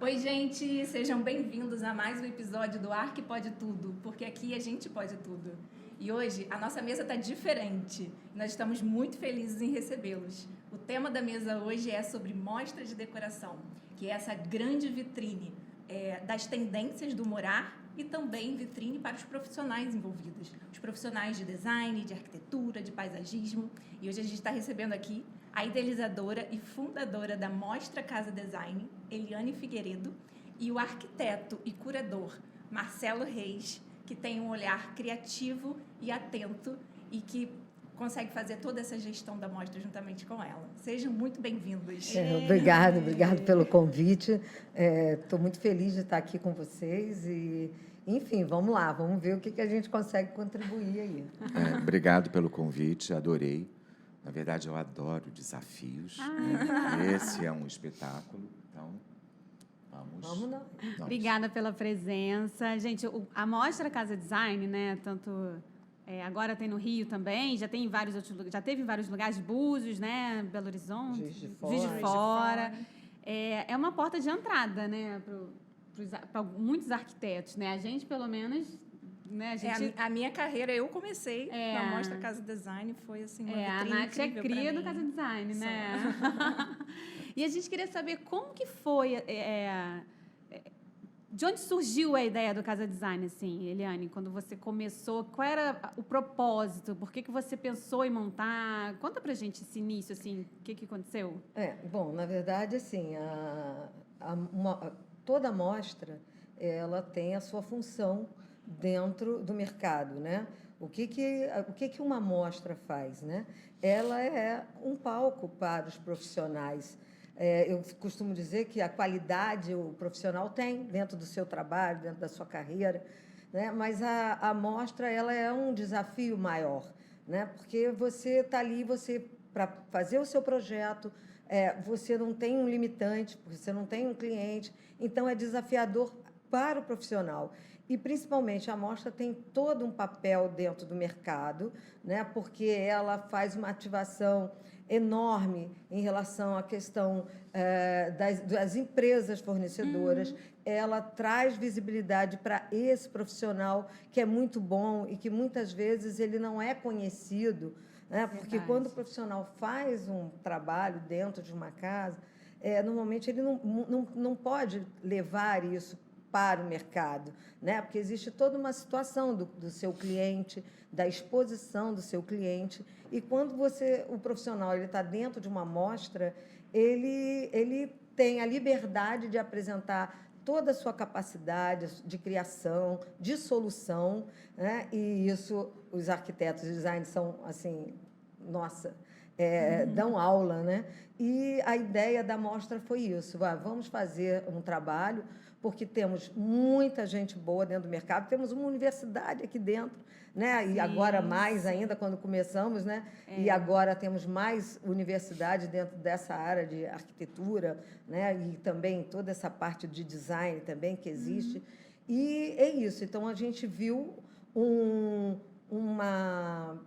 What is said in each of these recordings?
Oi, gente, sejam bem-vindos a mais um episódio do Arque Pode Tudo, porque aqui a gente pode tudo. E hoje a nossa mesa está diferente. Nós estamos muito felizes em recebê-los. O tema da mesa hoje é sobre mostra de decoração, que é essa grande vitrine das tendências do morar e também vitrine para os profissionais envolvidos, os profissionais de design, de arquitetura, de paisagismo. E hoje a gente está recebendo aqui a idealizadora e fundadora da Mostra Casa Design, Eliane Figueiredo, e o arquiteto e curador Marcelo Reis, que tem um olhar criativo e atento e que consegue fazer toda essa gestão da mostra juntamente com ela. Sejam muito bem-vindos. Obrigado pelo convite. Estou muito feliz de estar aqui com vocês e, enfim, vamos lá, vamos ver o que a gente consegue contribuir aí. Obrigado pelo convite, adorei. Na verdade, eu adoro desafios. Né? Esse é um espetáculo, então Vamos lá. Obrigada pela presença. Gente, a Mostra Casa Design, né, agora tem no Rio também, já tem em vários outros lugares, já teve em vários lugares, Búzios, né, Belo Horizonte, Juiz de Fora. É uma porta de entrada, né, para muitos arquitetos, né? A gente, pelo menos, né, a minha carreira, eu comecei na Mostra Casa Design, foi assim uma vitrine a Nath é cria do mim. Casa Design, né? E a gente queria saber como que foi, de onde surgiu a ideia do Casa Design, assim, Eliane, quando você começou, qual era o propósito, por que você pensou em montar? Conta pra gente esse início, assim, o que aconteceu? Bom, na verdade, assim, toda mostra, ela tem a sua função dentro do mercado, né? O que uma mostra faz, né? Ela é um palco para os profissionais. Eu costumo dizer que a qualidade o profissional tem dentro do seu trabalho, dentro da sua carreira, né? Mas a mostra ela é um desafio maior, né? Porque você está ali, para fazer o seu projeto, você não tem um limitante, você não tem um cliente, então é desafiador para o profissional. E, principalmente, a mostra tem todo um papel dentro do mercado, né? Porque ela faz uma ativação enorme em relação à questão das empresas fornecedoras. Ela traz visibilidade para esse profissional, que é muito bom e que, muitas vezes, ele não é conhecido, né? Porque, quando o profissional faz um trabalho dentro de uma casa, normalmente, ele não pode levar isso para o mercado, né? Porque existe toda uma situação do seu cliente, da exposição do seu cliente, e quando o profissional ele está dentro de uma mostra, ele tem a liberdade de apresentar toda a sua capacidade de criação, de solução, né? E isso os arquitetos de design são assim, nossa, dão aula, né? E a ideia da mostra foi isso: vamos fazer um trabalho, porque temos muita gente boa dentro do mercado, temos uma universidade aqui dentro, né? E agora mais ainda quando começamos, né? E agora temos mais universidade dentro dessa área de arquitetura, né? E também toda essa parte de design também que existe. E é isso. Então a gente viu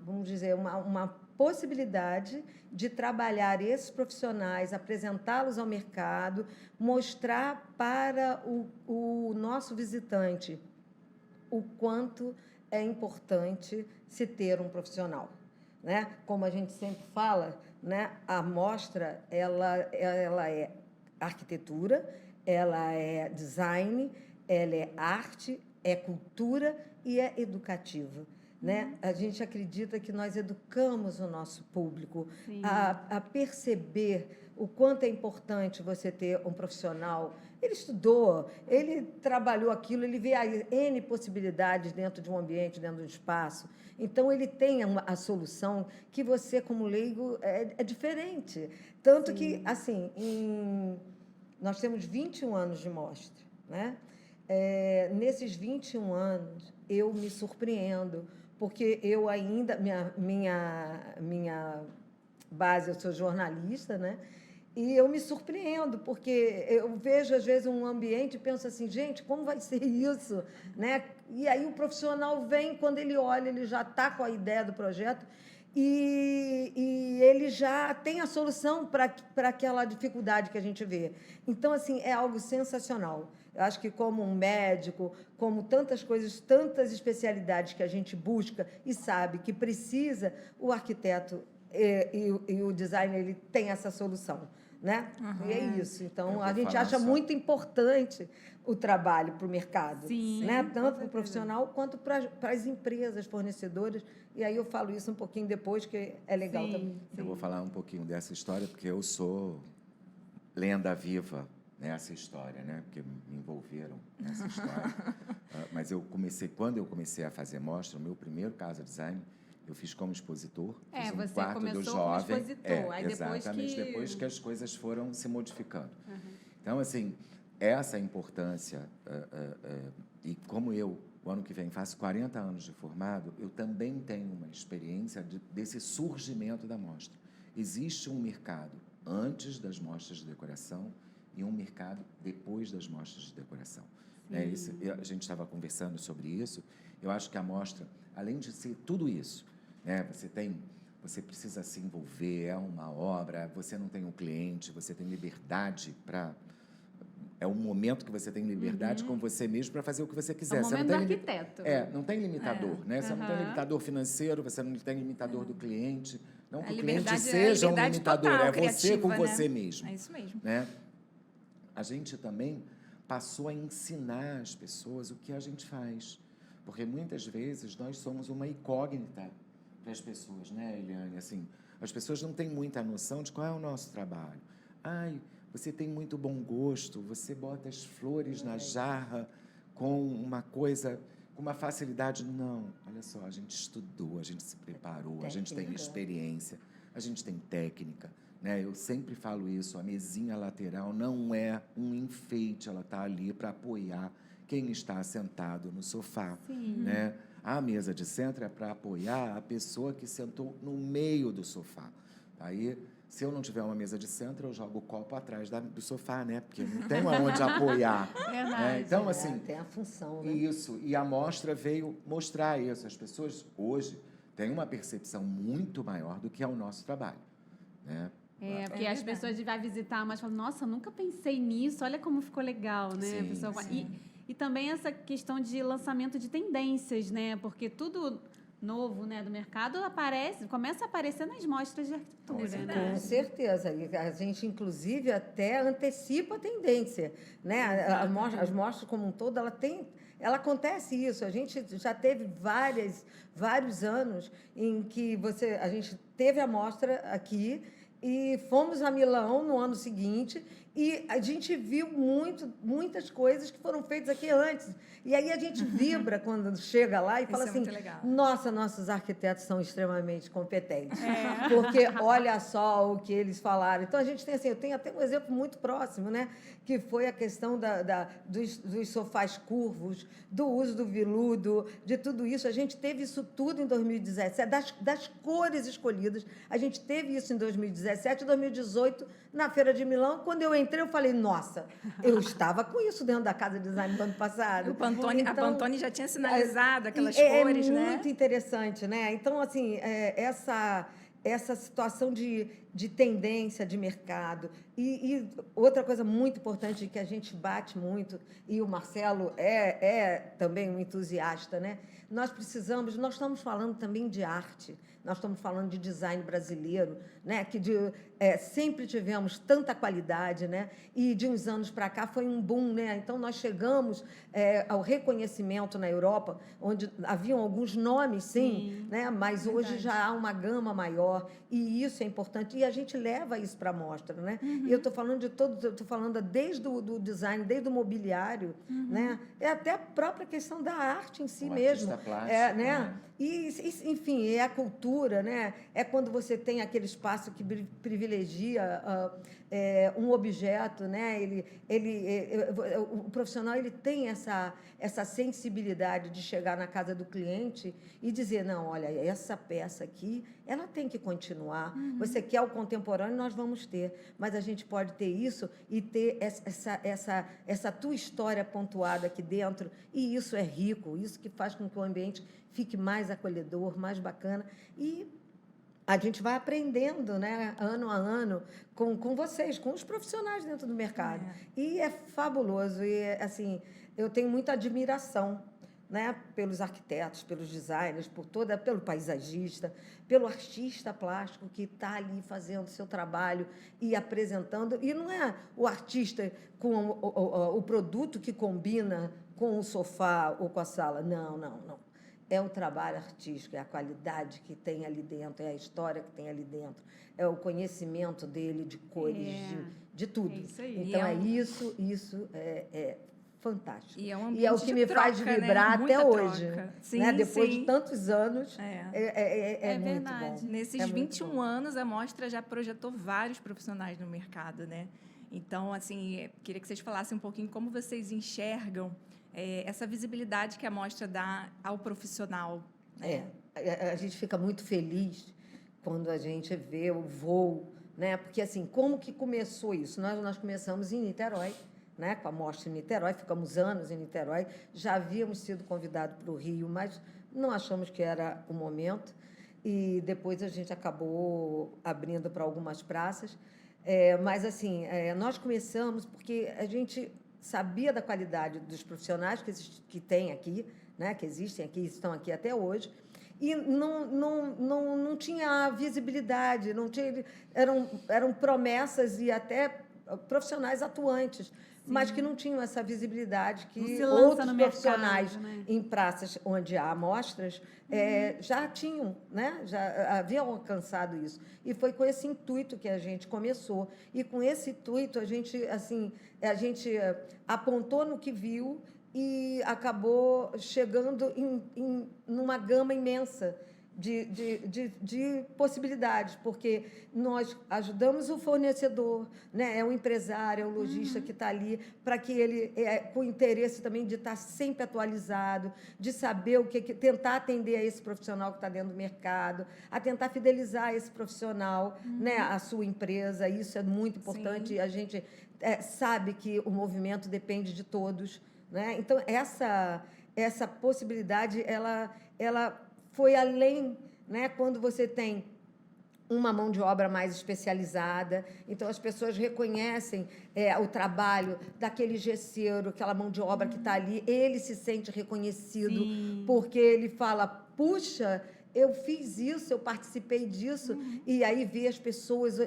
vamos dizer, uma possibilidade de trabalhar esses profissionais, apresentá-los ao mercado, mostrar para o nosso visitante o quanto é importante se ter um profissional, né? Como a gente sempre fala, né? A mostra ela é arquitetura, ela é design, ela é arte, é cultura e é educativa. Né? A gente acredita que nós educamos o nosso público a perceber o quanto é importante você ter um profissional. Ele estudou, ele trabalhou aquilo, ele vê N possibilidades dentro de um ambiente, dentro de um espaço. Então, ele tem a solução que você, como leigo, é diferente. Tanto que, assim, nós temos 21 anos de mostra. Né? Nesses 21 anos, eu me surpreendo, porque eu ainda, minha base, eu sou jornalista, né? E eu me surpreendo, porque eu vejo, às vezes, um ambiente e penso assim, gente, como vai ser isso? Né? E aí o profissional vem, quando ele olha, ele já está com a ideia do projeto, e ele já tem a solução para aquela dificuldade que a gente vê. Então, assim, é algo sensacional. Eu acho que como um médico, como tantas coisas, tantas especialidades que a gente busca e sabe que precisa, o arquiteto e o designer, ele tem essa solução, né? Uhum. E é isso. Então, Eu a vou gente falar acha só. muito importante o trabalho para o mercado, Sim, né? com Tanto para o certeza. profissional quanto para as empresas fornecedoras. E aí eu falo isso um pouquinho depois, que é legal também. Eu vou falar um pouquinho dessa história, porque eu sou lenda viva nessa história, né? Porque me envolveram nessa história. Mas quando eu comecei a fazer mostra, o meu primeiro casa design, eu fiz como expositor, fiz um você quarto do começou como jovem. expositor, aí Exatamente, depois que as coisas foram se modificando. Então, assim, essa importância, e como o ano que vem, faço 40 anos de formado, eu também tenho uma experiência desse surgimento da mostra. Existe um mercado antes das mostras de decoração e um mercado depois das mostras de decoração. A gente estava conversando sobre isso. Eu acho que a mostra, além de ser tudo isso, né, você precisa se envolver, é uma obra, você não tem um cliente, você tem liberdade para... É um momento que você tem liberdade com você mesmo para fazer o que você quiser. É o Você momento não do tem arquiteto. não tem limitador, né? Você não tem limitador financeiro, você não tem limitador do cliente. Não que o cliente seja um limitador, total, é você com criativa, você né? mesmo. É isso mesmo. Né? A gente também passou a ensinar às pessoas o que a gente faz. Porque muitas vezes nós somos uma incógnita para as pessoas, né, Eliane? Assim, as pessoas não têm muita noção de qual é o nosso trabalho. Ai, você tem muito bom gosto, você bota as flores na jarra com uma coisa, com uma facilidade. Não, olha só, a gente estudou, a gente se preparou, a gente tem experiência, a gente tem técnica. Né? Eu sempre falo isso, a mesinha lateral não é um enfeite, ela está ali para apoiar quem está sentado no sofá. Né? A mesa de centro é para apoiar a pessoa que sentou no meio do sofá. Aí, se eu não tiver uma mesa de centro, eu jogo o copo atrás do sofá, né? Porque não tem aonde apoiar. Verdade. Então, assim... Tem a função, né? Isso. E a mostra veio mostrar isso. As pessoas, hoje, têm uma percepção muito maior do que é o nosso trabalho. Né? Porque as pessoas vão visitar, mas falam, nossa, nunca pensei nisso, olha como ficou legal, né? Sim, A pessoa vai... sim. E também essa questão de lançamento de tendências, né? Porque tudo novo, né, do mercado começa a aparecer nas mostras de arquitetura, né? Com certeza. E a gente, inclusive, até antecipa a tendência. Né? As mostras como um todo, ela acontece isso. A gente já teve vários anos em que a gente teve a mostra aqui e fomos a Milão no ano seguinte e a gente viu muitas coisas que foram feitas aqui antes. E aí a gente vibra quando chega lá e fala Isso é assim, muito legal. nossa, nossos arquitetos são extremamente competentes. Porque olha só o que eles falaram. Então, a gente tem assim, eu tenho até um exemplo muito próximo, né? Que foi a questão dos sofás curvos, do uso do veludo, de tudo isso. A gente teve isso tudo em 2017, das cores escolhidas. A gente teve isso em 2017 e 2018, na Feira de Milão. Quando eu entrei, eu falei, nossa, eu estava com isso dentro da Casa Design do ano passado. A Pantone já tinha sinalizado aquelas cores, né? É muito interessante, né? Então, assim, essa situação de tendência de mercado. E outra coisa muito importante que a gente bate muito, e o Marcelo é também um entusiasta, né? Nós estamos falando também de arte, nós estamos falando de design brasileiro, né? Que sempre tivemos tanta qualidade, né? E de uns anos para cá foi um boom, né? Então, nós chegamos ao reconhecimento na Europa, onde haviam alguns nomes, sim, né? Mas hoje já há uma gama maior, e isso é importante. E a gente leva isso para a mostra, né? E eu estou falando estou falando desde o design, desde o mobiliário, né? Até a própria questão da arte em si mesmo. Plástico, né? né? E, enfim, é a cultura, né? É quando você tem aquele espaço que privilegia um objeto, né? O profissional ele tem essa sensibilidade de chegar na casa do cliente e dizer, não, olha, essa peça aqui, ela tem que continuar. Você quer o contemporâneo, nós vamos ter, mas a gente pode ter isso e ter essa tua história pontuada aqui dentro, e isso é rico, isso que faz com que o ambiente fique mais acolhedor, mais bacana, e a gente vai aprendendo, né, ano a ano, com vocês, com os profissionais dentro do mercado. E é fabuloso. E, assim, eu tenho muita admiração, né, pelos arquitetos, pelos designers, pelo paisagista, pelo artista plástico que está ali fazendo seu trabalho e apresentando. E não é o artista com o produto que combina com o sofá ou com a sala. Não, não, não. É o trabalho artístico, é a qualidade que tem ali dentro, é a história que tem ali dentro, é o conhecimento dele de cores, de tudo. É isso aí. Então, isso é fantástico. E é um E é o ambiente que de me troca, faz né? vibrar Muita até troca. hoje. Sim, Né? Depois sim. de tantos anos, É. é muito verdade. bom. Nesses É muito 21 bom. anos, a Mostra já projetou vários profissionais no mercado, né? Então, assim, queria que vocês falassem um pouquinho como vocês enxergam essa visibilidade que a Mostra dá ao profissional. Né? A gente fica muito feliz quando a gente vê o voo, né? Porque, assim, como que começou isso? Nós começamos em Niterói, né? Com a Mostra em Niterói, ficamos anos em Niterói, já havíamos sido convidados para o Rio, mas não achamos que era o momento, e depois a gente acabou abrindo para algumas praças. Mas, assim, nós começamos porque a gente sabia da qualidade dos profissionais que tem aqui, né, que existem aqui, estão aqui até hoje, e não tinha visibilidade, não tinha, eram promessas e até profissionais atuantes, mas que não tinham essa visibilidade Não que se lança outros no profissionais mercado, né? em praças onde há amostras já tinham, né? Já haviam alcançado isso. E foi com esse intuito que a gente começou. E com esse intuito a gente apontou no que viu e acabou chegando numa gama imensa de possibilidades, porque nós ajudamos o fornecedor, né? É o empresário, é o lojista que está ali, para que ele, com interesse também de estar sempre atualizado, de saber tentar atender a esse profissional que está dentro do mercado, a tentar fidelizar esse profissional, né? A sua empresa. Isso é muito importante. Sim. E a gente sabe que o movimento depende de todos, né? Então, essa possibilidade, ela foi além, né? Quando você tem uma mão de obra mais especializada, então as pessoas reconhecem o trabalho daquele gesseiro, aquela mão de obra que está ali, ele se sente reconhecido, porque ele fala, puxa, eu fiz isso, eu participei disso, e aí vê as pessoas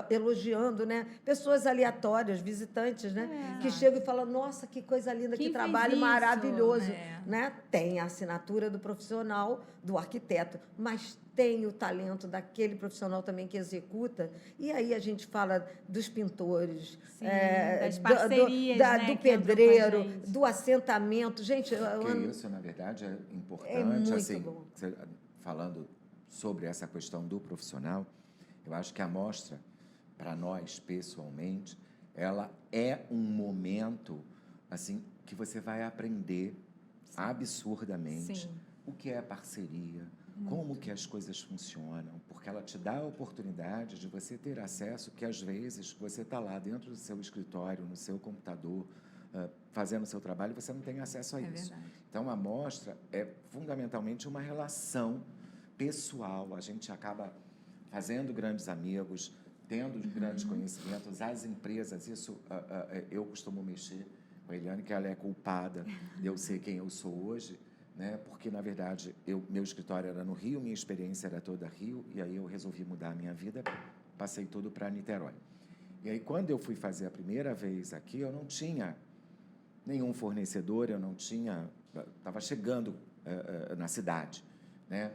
elogiando, né? Pessoas aleatórias, visitantes, né? Que chegam e falam, nossa, que coisa linda, Quem que fez trabalho isso? maravilhoso. Né? Tem a assinatura do profissional, do arquiteto, mas tem o talento daquele profissional também que executa. E aí a gente fala dos pintores, das parcerias, né, do que entram com a pedreiro, gente. do assentamento. Gente, Porque isso, na verdade, é importante. É muito assim, bom. Falando sobre essa questão do profissional, eu acho que a mostra, para nós, pessoalmente, ela é um momento assim que você vai aprender absurdamente Sim. o que é parceria, como que as coisas funcionam, porque ela te dá a oportunidade de você ter acesso que, às vezes, você está lá dentro do seu escritório, no seu computador, fazendo o seu trabalho, você não tem acesso a isso. Verdade. Então, a mostra é fundamentalmente uma relação pessoal. A gente acaba fazendo grandes amigos, tendo grandes conhecimentos. As empresas, isso eu costumo mexer com a Eliane, que ela é culpada de eu ser quem eu sou hoje, né? Porque, na verdade, meu escritório era no Rio, minha experiência era toda Rio, e aí eu resolvi mudar a minha vida, passei tudo para Niterói. E aí, quando eu fui fazer a primeira vez aqui, eu não tinha nenhum fornecedor, eu não tinha... Estava chegando na cidade, né?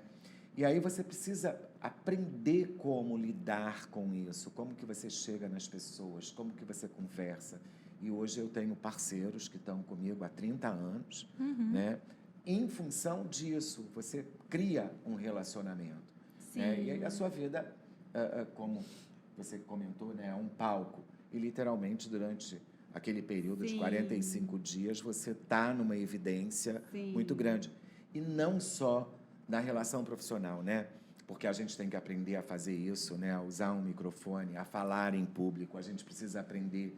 E aí você precisa aprender como lidar com isso, como que você chega nas pessoas, como que você conversa. E hoje eu tenho parceiros que estão comigo há 30 anos, né? Em função disso, você cria um relacionamento. Né? E aí a sua vida, como você comentou, né, é um palco. E, literalmente, durante aquele período de 45 dias, você está numa evidência muito grande. E não só na relação profissional, né? Porque a gente tem que aprender a fazer isso, né? A usar um microfone, a falar em público. A gente precisa aprender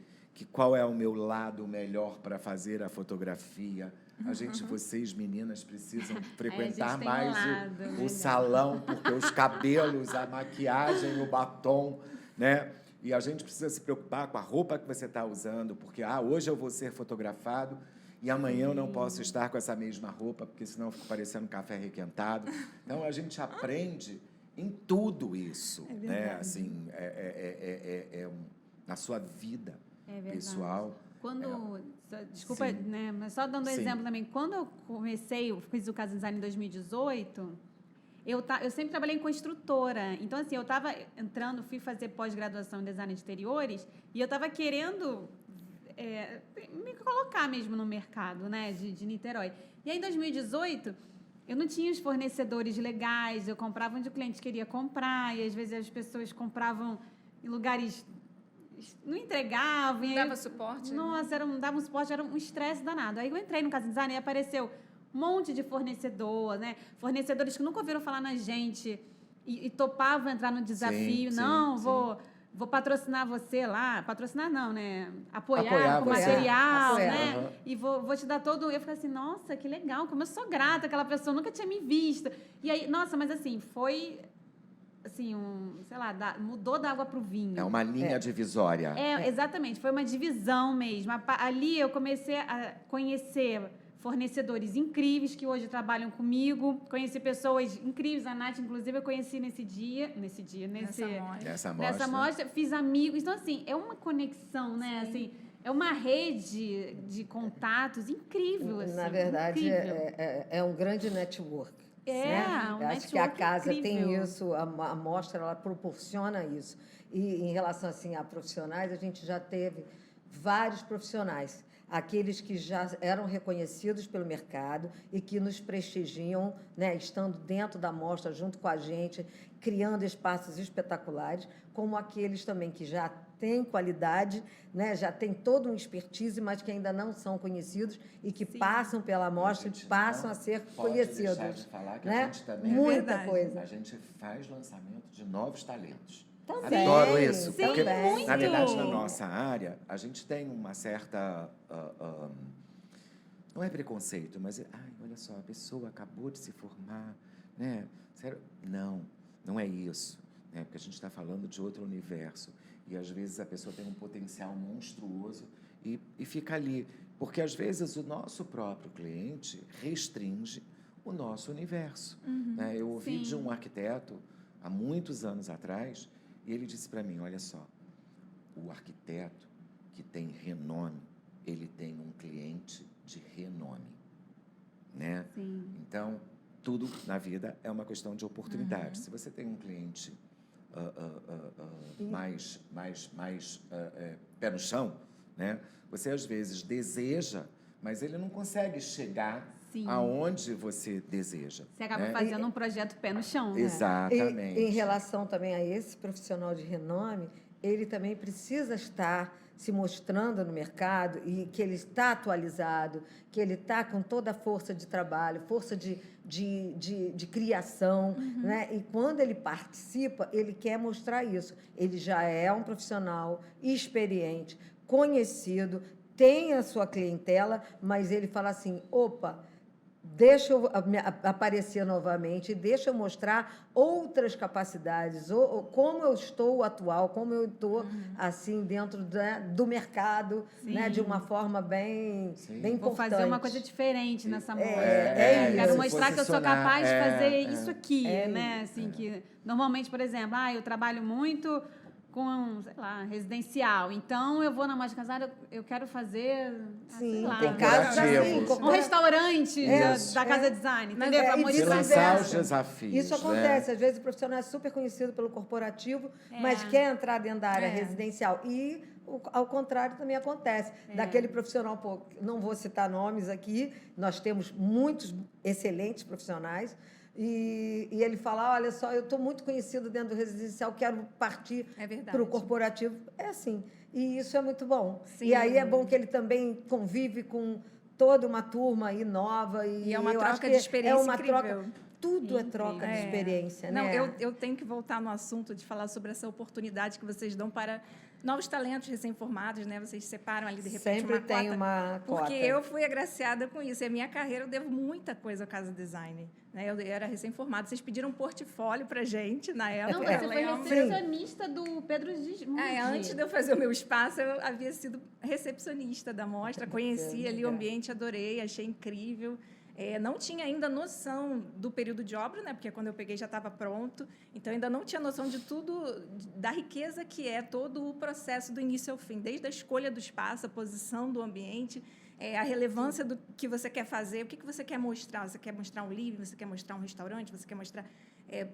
qual é o meu lado melhor para fazer a fotografia, Vocês meninas precisam frequentar tem mais lado, o melhor. salão, porque os cabelos, a maquiagem, o batom, né? E a gente precisa se preocupar com a roupa que você está usando, porque hoje eu vou ser fotografado e amanhã eu não posso estar com essa mesma roupa, porque senão eu fico parecendo café requentado. Então, a gente aprende em tudo isso, né? Assim, na sua vida pessoal. Quando, desculpa, né, mas só dando um exemplo também, quando eu fiz o Casa Design em 2018, eu sempre trabalhei em construtora. Então, assim, eu estava fui fazer pós-graduação em design de interiores e eu estava querendo me colocar mesmo no mercado, né, de Niterói. E aí, em 2018, eu não tinha os fornecedores legais, eu comprava onde o cliente queria comprar, e às vezes as pessoas compravam em lugares, não entregavam. Dava suporte? Nossa, não dava um suporte, era um estresse danado. Aí eu entrei no Casa Design e apareceu um monte de fornecedor, né? Fornecedores que nunca ouviram falar na gente e topavam entrar no desafio. Vou patrocinar você lá. Patrocinar não, né? Apoiar com material, né? Uhum. E vou te dar todo... Eu falei assim, nossa, que legal, como eu sou grata, aquela pessoa nunca tinha me visto. E aí, nossa, mas assim, foi... assim, mudou da água para o vinho. É uma linha divisória. Exatamente, foi uma divisão mesmo. Ali eu comecei a conhecer fornecedores incríveis que hoje trabalham comigo, conheci pessoas incríveis, a Nath, inclusive, eu conheci nessa mostra, fiz amigos. Então, assim, é uma conexão, né? Assim, é uma rede de contatos incrível. Assim, na verdade, é um grande network. Acho que a casa tem isso, a mostra ela proporciona isso. E em relação assim a profissionais, a gente já teve vários profissionais, aqueles que já eram reconhecidos pelo mercado e que nos prestigiam, né, estando dentro da mostra junto com a gente, criando espaços espetaculares, como aqueles também que já têm qualidade, né, já tem todo um expertise, mas que ainda não são conhecidos e que passam pela mostra e passam a ser conhecidos. Deixar de falar que né? a gente também muita coisa. A gente faz lançamento de novos talentos. Também, Adoro isso, porque também. na verdade na nossa área a gente tem uma certa não é preconceito, mas olha só, a pessoa acabou de se formar, né? Sério? Não é isso, né? Porque a gente está falando de outro universo e às vezes a pessoa tem um potencial monstruoso e fica ali, porque às vezes o nosso próprio cliente restringe o nosso universo. Né? Eu ouvi de um arquiteto há muitos anos atrás e ele disse para mim, olha só, o arquiteto que tem renome, ele tem um cliente de renome, né? Sim. Então, tudo na vida é uma questão de oportunidade. Se você tem um cliente mais pé no chão, né? Você às vezes deseja, mas ele não consegue chegar aonde você deseja. Você acaba fazendo um projeto pé no chão. Né? Exatamente. Em relação também a esse profissional de renome, ele também precisa estar se mostrando no mercado e que ele está atualizado, que ele está com toda a força de trabalho, força de criação, né? E quando ele participa, ele quer mostrar isso. Ele já é um profissional experiente, conhecido, tem a sua clientela, mas ele fala assim, opa, deixa eu aparecer novamente, deixa eu mostrar outras capacidades, ou como eu estou atual, como eu estou assim dentro do mercado, né, de uma forma bem importante. Vou fazer uma coisa diferente nessa mostra. isso. Quero mostrar que eu sou capaz de fazer isso aqui, né? Assim, que normalmente, por exemplo, eu trabalho muito com, sei lá, residencial. Então, eu vou na Mostra Casada, eu quero fazer, Sim, lá, tem casos assim. um restaurante da Casa Design, entendeu? Para E lançar os desafios. Isso acontece. Às vezes, o profissional é super conhecido pelo corporativo, mas quer entrar dentro da área residencial. E, ao contrário, também acontece. Daquele profissional, não vou citar nomes aqui, nós temos muitos excelentes profissionais, e ele fala, olha só, eu estou muito conhecido dentro do residencial, quero partir para o corporativo. É assim. E isso é muito bom. Sim. E aí é bom que ele também convive com toda uma turma aí nova. E é uma troca de experiência incrível. tudo é troca de É. experiência, Não, né? eu tenho que voltar no assunto de falar sobre essa oportunidade que vocês dão para novos talentos recém-formados, né? Vocês separam ali, de repente, Sempre uma tem cota. uma Porque cota. eu fui agraciada com isso. E a minha carreira, eu devo muita coisa ao Casa Design. Né? Eu era recém-formada. Vocês pediram um portfólio para gente na época. Não, você eu foi lembro. recepcionista do Pedro Gismundi. Antes de eu fazer o meu espaço, eu havia sido recepcionista da mostra, conheci ali o ambiente, adorei, achei incrível. Não tinha ainda noção do período de obra, né? Porque quando eu peguei já estava pronto. Então, ainda não tinha noção de tudo, da riqueza que é todo o processo do início ao fim, desde a escolha do espaço, a posição do ambiente, a relevância do que você quer fazer, o que você quer mostrar. Você quer mostrar um livro, você quer mostrar um restaurante, você quer mostrar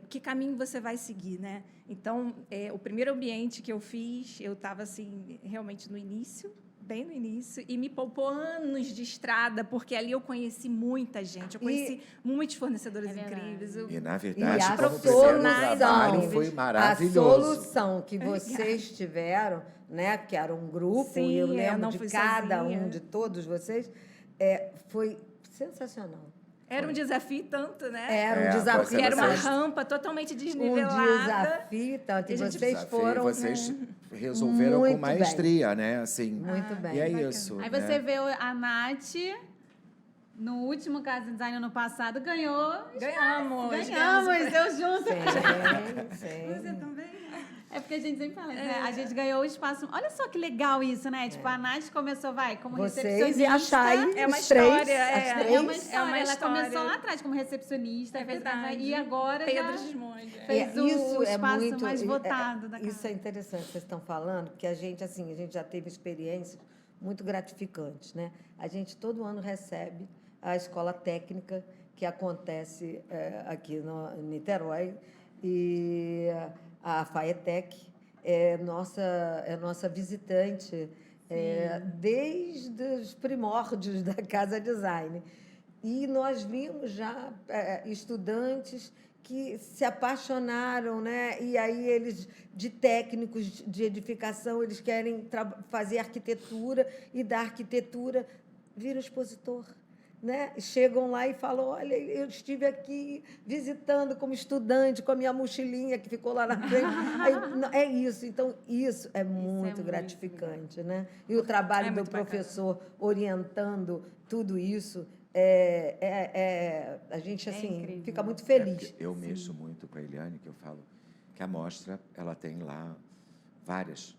que caminho você vai seguir, né? Então, o primeiro ambiente que eu fiz, eu estava assim, realmente no início, bem no início, e me poupou anos de estrada, porque ali eu conheci muita gente, eu conheci muitos fornecedores incríveis. E, na E verdade, a como primeiro solução- trabalho foi A maravilhoso. solução que vocês tiveram, né, que era um grupo, Sim, e eu lembro não de fui cada sozinha. um, de todos vocês, foi sensacional. Era um desafio tanto, né? Era um É, desafio. você- Porque era uma vocês- rampa totalmente Um desnivelada. desafio, tanto. E E a gente vocês Desafio, foram vocês resolveram muito com maestria, né? Assim, muito bem. e é bacana. isso. Aí né? você vê a Nath, no último Casa Design ano passado, ganhou. Ganhamos. Eu junto. Sim, Você sim. também? É porque a gente sempre fala, né? A gente ganhou o espaço. Olha só que legal isso, né? Tipo, a Nath começou, como Vocês recepcionista. e a Chay, É uma os três, história, as é. três. É uma história. É uma Ela história. começou lá atrás como recepcionista. É fez- verdade. E agora Pedro já Gismondi. fez o Isso é espaço muito, mais votado da casa. Isso é interessante que vocês estão falando, porque a gente já teve experiências muito gratificantes, né? A gente todo ano recebe a escola técnica que acontece aqui em Niterói, e a FAETEC é nossa visitante desde os primórdios da Casa Design. E nós vimos já estudantes que se apaixonaram, né? E aí eles, de técnicos de edificação, eles querem fazer arquitetura, e da arquitetura viram expositor. Né? Chegam lá e falam, olha, eu estive aqui visitando como estudante, com a minha mochilinha que ficou lá na frente. É isso. Então, isso é muito gratificante. Né? E o trabalho do muito professor orientando tudo isso, a gente assim, fica muito feliz. Eu mexo muito com a Eliane, que eu falo que a mostra ela tem lá várias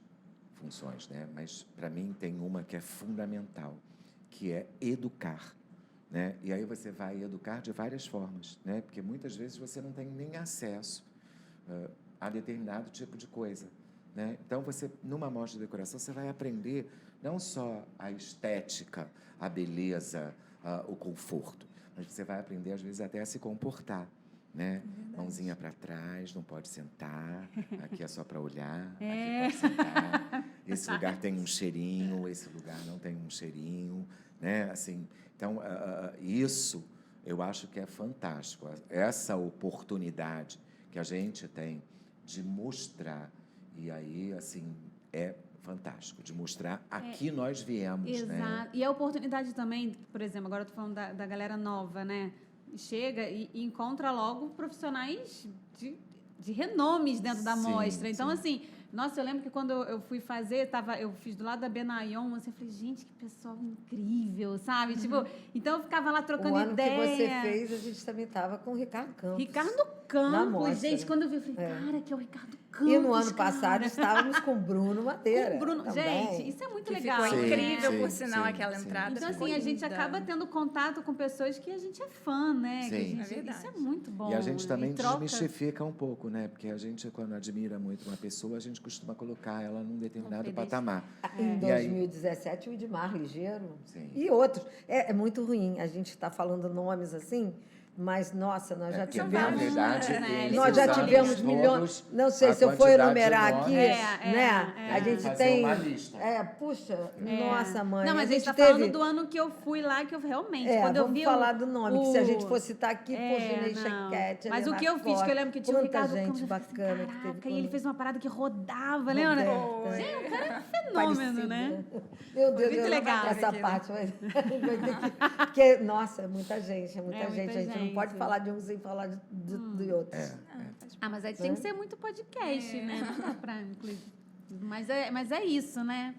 funções, né? Mas, para mim, tem uma que é fundamental, que é educar. Né? E aí você vai educar de várias formas, né? Porque muitas vezes você não tem nem acesso a determinado tipo de coisa, né? Então, você, numa mostra de decoração, você vai aprender não só a estética, a beleza, o conforto, mas você vai aprender, às vezes, até a se comportar. Né? Mãozinha para trás, não pode sentar, aqui é só para olhar, aqui pode sentar, esse lugar tem um cheirinho, esse lugar não tem um cheirinho, né? Assim, então, isso eu acho que é fantástico, essa oportunidade que a gente tem de mostrar, e aí, assim, é fantástico, de mostrar aqui nós viemos. Exato. Né? E a oportunidade também, por exemplo, agora eu estou falando da galera nova, né? Chega e encontra logo profissionais de renomes dentro da mostra. Então, assim, nossa, eu lembro que quando eu fui fazer, eu fiz do lado da Benayon, assim, eu falei, gente, que pessoal incrível, sabe? Tipo, então eu ficava lá trocando O ano ideia. que você fez, a gente também estava com o Ricardo Campos. Ricardo Na Campos, mostra, gente, né? quando eu vi, eu falei, cara, que é o Ricardo Campos. E no ano cara. passado estávamos com o Bruno Madeira. Com o Bruno. também. Gente, isso é muito Que legal. ficou Sim, incrível, sim, por sinal, sim, aquela sim. entrada. Então, ficou assim, a gente linda. acaba tendo contato com pessoas que a gente é fã, né? Que a Sim. gente- É verdade. isso é muito bom. E a gente também E troca- desmistifica um pouco, né? Porque a gente, quando admira muito uma pessoa, a gente costuma colocar ela num determinado pedestal. patamar. Em E aí- 2017, o Edmar Ligeiro Sim. e outros. É muito ruim a gente estar falando nomes assim, mas, nossa, nós já Porque, tivemos... na verdade, né? eles Nós já usaram tivemos todos milhões. Não sei a se eu for quantidade de enumerar nomes. aqui, né? A gente Fazer tem. uma lista. Puxa, nossa, mãe. Não, mas a gente está teve. falando do ano que eu fui lá, que eu realmente, quando eu Vamos vi falar do nome, que se a gente fosse citar aqui, É, Poginei não. Chequete, Mas o Helena que eu fiz, Costa, que eu lembro que tinha o quanta Ricardo gente Campos, eu falei assim, bacana que teve caraca, e ele comigo. fez uma parada que rodava, lembra? Roberta. Gente, o cara é um fenômeno, né? Meu Deus, Muito eu legal. essa parte vai ter que... Porque, nossa, é muita gente, É muita a gente não Não pode gente. falar de um sem falar de outros. Ah, mas aí tem que ser muito podcast, né? Não dá pra incluir. Mas é isso, né?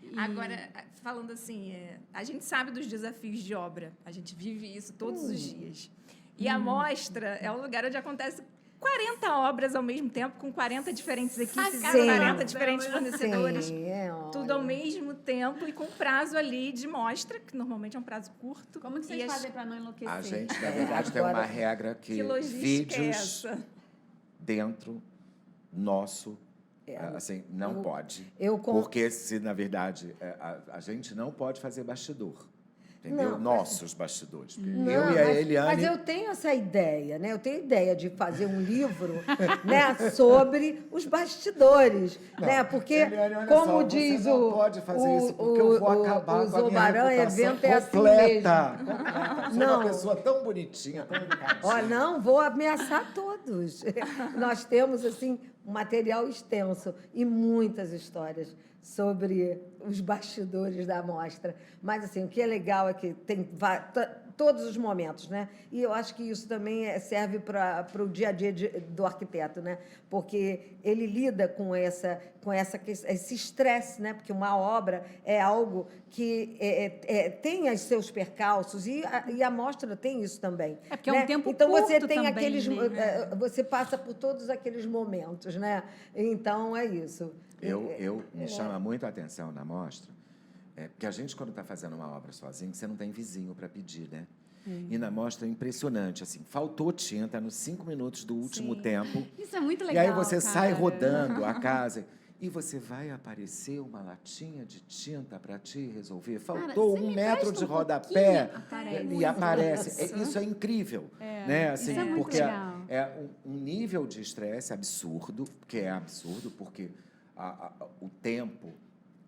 E- Agora, falando assim, a gente sabe dos desafios de obra. A gente vive isso todos os dias. E a mostra é um lugar onde acontece 40 obras ao mesmo tempo, com 40 diferentes equipes, Sim. 40 diferentes fornecedores. Sim, Tudo ao olha. mesmo tempo e com prazo ali de mostra, que normalmente é um prazo curto. Como que vocês E as- fazem para não enlouquecer? A gente, na verdade, tem uma agora- regra que Que logística é vídeos essa? dentro nosso, assim, não pode. Eu com- Porque se, na verdade, a gente não pode fazer bastidor. Entendeu? Não, Nossos bastidores. Porque Não, eu e a mas Eliane... eu tenho essa ideia, né? Eu tenho ideia de fazer um livro, né, sobre os bastidores, né? Porque, Eliane, olha como só, diz você não o pode fazer isso, porque eu vou acabar o com a minha Zobaran, reputação evento é assim completa. mesmo. Completa. Sou Não. uma pessoa tão bonitinha, tão educadinha. Ó, não, vou ameaçar todos. Nós temos, assim, um material extenso e muitas histórias sobre os bastidores da mostra. Mas, assim, o que é legal é que tem todos os momentos, né? E eu acho que isso também serve para o dia a dia do arquiteto, né? Porque ele lida com esse estresse, né? Porque uma obra é algo que tem os seus percalços e a mostra tem isso também. É porque é um né? tempo então você curto tem também, aqueles, né? você passa por todos aqueles momentos, né? Então é isso. Me chama muito a atenção na mostra, porque a gente, quando está fazendo uma obra sozinho, você não tem vizinho para pedir, né? E na mostra é impressionante, assim, faltou tinta nos 5 minutos do último tempo, Isso é muito e legal. aí você sai cara. rodando a casa, e você vai aparecer uma latinha de tinta para te resolver. Faltou você 1 me metro presta de um rodapé, pouquinho? Aparece. e aparece. Isso é incrível, né? Assim, isso é muito porque legal. é um nível de estresse absurdo, que é absurdo, porque o tempo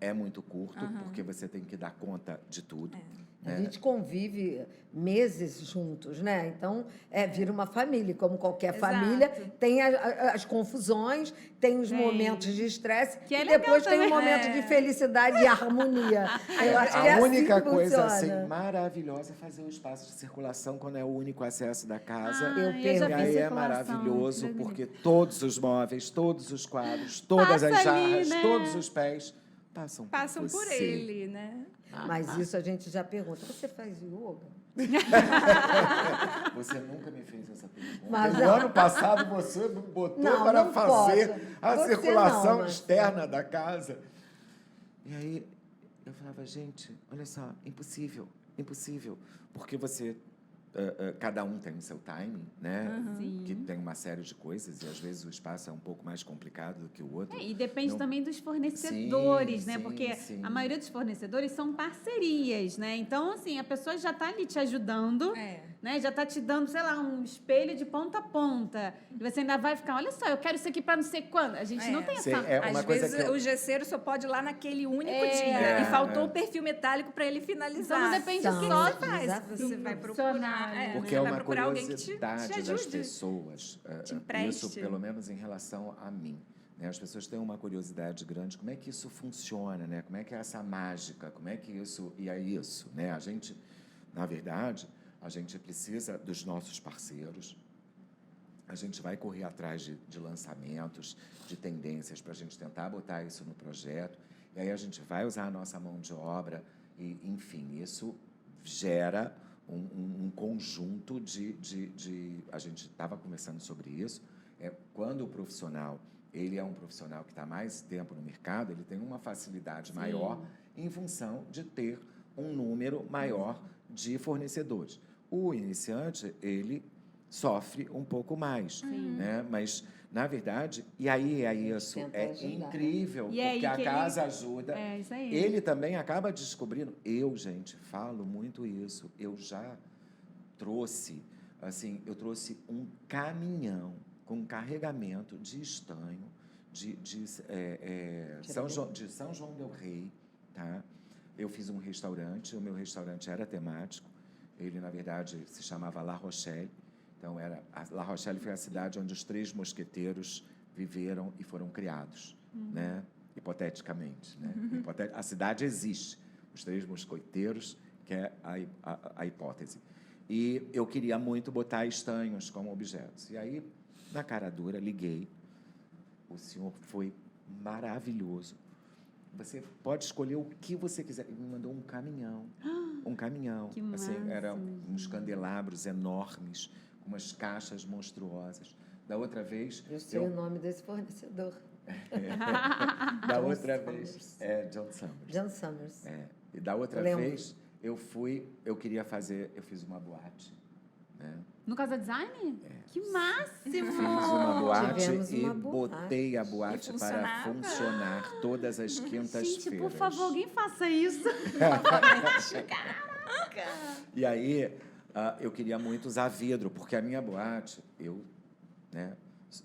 é muito curto, porque você tem que dar conta de tudo. A gente convive meses juntos, né? Então, vira uma família. Como qualquer Exato. família, tem as confusões, tem os momentos de estresse Que é e legal depois tem um também. momento de felicidade e harmonia. Eu acho que é A assim única que coisa funciona. assim, maravilhosa é fazer o espaço de circulação quando é o único acesso da casa. Eu já E perco. vi aí é circulação, maravilhoso, Deus me porque todos os móveis, todos os quadros, todas Passa as ali, jarras, né? todos os pés passam Passam por você. ele, né? Mas isso a gente já pergunta. Você faz yoga? Você nunca me fez essa pergunta. Mas no não. ano passado você me botou Não, para não fazer posso. a Você circulação não, mas- externa da casa. E aí eu falava, gente, olha só, impossível, impossível. Porque você, cada um tem o seu timing, né? Sim. Que tem uma série de coisas e às vezes o espaço é um pouco mais complicado do que o outro. E depende Não- também dos fornecedores, Sim, né? sim, Porque sim. a maioria dos fornecedores são parcerias, né? Então, assim, a pessoa já está ali te ajudando, né? Já está te dando, sei lá, um espelho de ponta a ponta. E você ainda vai ficar, olha só, eu quero isso aqui para não sei quando. A gente não tem Sim, essa... é uma Às coisa vezes que eu- o gesseiro só pode ir lá naquele único dia. É, E faltou é. o perfil metálico para ele finalizar. Então, depende São só os Você faz. desafios. Você vai procurar. Profissional, Porque você é vai uma procurar alguém que te curiosidade das ajude. pessoas. Te empreste. Isso, pelo menos em relação a mim. Né? As pessoas têm uma curiosidade grande. Como é que isso funciona? Né? Como é que é essa mágica? Como é que isso... E é isso. Né? A gente, na verdade, a gente precisa dos nossos parceiros. A gente vai correr atrás de lançamentos, de tendências, para a gente tentar botar isso no projeto. E aí a gente vai usar a nossa mão de obra. E, enfim, isso gera um conjunto de... A gente estava conversando sobre isso. Quando o profissional ele é um profissional que está mais tempo no mercado, ele tem uma facilidade maior em função de ter um número maior de fornecedores. O iniciante, ele sofre um pouco mais, né? Mas, na verdade, e aí é isso, tenta é ajudar. incrível, E é porque aí a que casa ajuda. É, isso aí. Ele também acaba descobrindo. Eu, gente, falo muito isso. Eu já trouxe, assim, eu trouxe um caminhão com um carregamento de estanho de São João del Rei, tá? Eu fiz um restaurante, o meu restaurante era temático. Ele, na verdade, se chamava La Rochelle. Então, La Rochelle foi a cidade onde os 3 mosqueteiros viveram e foram criados, né? Hipoteticamente. Né? A cidade existe, os 3 mosqueteiros, que é a hipótese. E eu queria muito botar estanhos como objetos. E aí, na cara dura, liguei. O senhor foi maravilhoso. Você pode escolher o que você quiser. Ele me mandou um caminhão. Um caminhão. Que Assim, eram máximo, uns candelabros enormes, com umas caixas monstruosas. Da outra vez... Eu sei o nome desse fornecedor. Da John outra Summers. vez... John Summers. John Summers. E da outra Lembro. vez, eu fiz uma boate, né? No Casa Design? Que máximo! Fiz uma boate Tivemos e uma boate. botei a boate E para funcionava. funcionar todas as quintas-feiras. Gente, por favor, alguém faça isso. E aí, eu queria muito usar vidro, porque a minha boate, eu, né,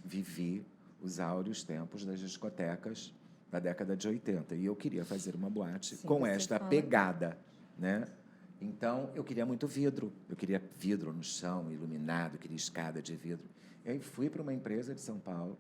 vivi os áureos tempos das discotecas da década de 80. E eu queria fazer uma boate Sim, com você esta fala. pegada, né? Então, eu queria muito vidro. Eu queria vidro no chão, iluminado, queria escada de vidro. E aí fui para uma empresa de São Paulo.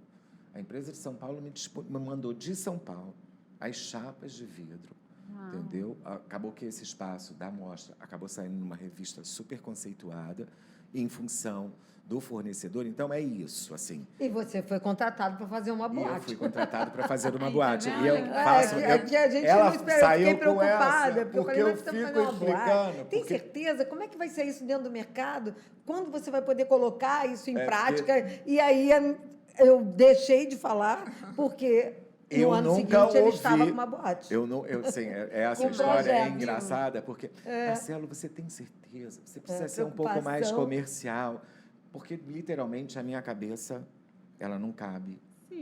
A empresa de São Paulo me mandou de São Paulo as chapas de vidro. Uau. Entendeu? Acabou que esse espaço da mostra acabou saindo numa revista super conceituada em função do fornecedor. Então, é isso, assim. E você foi contratado para fazer uma E eu boate. fui contratado para fazer uma Aí, tá boate. vendo? E eu faço... a gente ela não espera, eu saiu fiquei com preocupada, essa, porque eu porque falei, eu mas você está fico fazendo uma explicando. boate. Tem porque- certeza? Como é que vai ser isso dentro do mercado? Quando você vai poder colocar isso em É, prática? E aí eu deixei de falar, porque no Eu ano nunca seguinte ele ouvi. estava com uma boate. Sim, essa Com história é projeto. engraçada, porque, Marcelo, você tem certeza? Você precisa ser um pouco mais preocupação. comercial, porque, literalmente, a minha cabeça, ela não cabe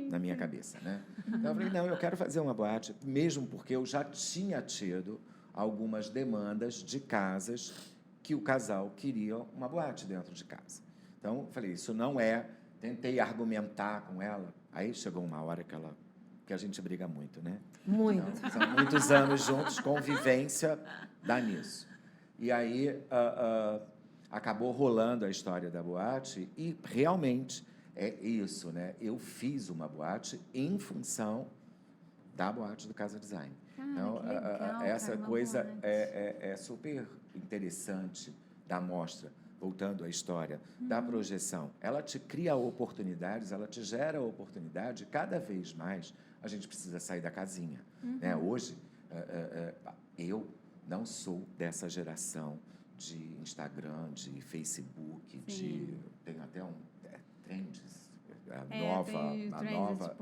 na minha cabeça, né? Então, eu falei, não, eu quero fazer uma boate, mesmo porque eu já tinha tido algumas demandas de casas que o casal queria uma boate dentro de casa. Então, eu falei, isso não é... Tentei argumentar com ela, aí chegou uma hora que a gente briga muito, né? Muito. Então, são muitos anos juntos, convivência dá nisso. E aí acabou rolando a história da boate e realmente é isso, né? Eu fiz uma boate em função da boate do Casa Design. Cara, Então, que legal, essa cara, uma coisa boate. é super interessante da mostra, voltando à história, da projeção. Ela te cria oportunidades, ela te gera oportunidade. Cada vez mais a gente precisa sair da casinha, né? Hoje, eu não sou dessa geração de Instagram, de Facebook, tenho até trends, Tem trends,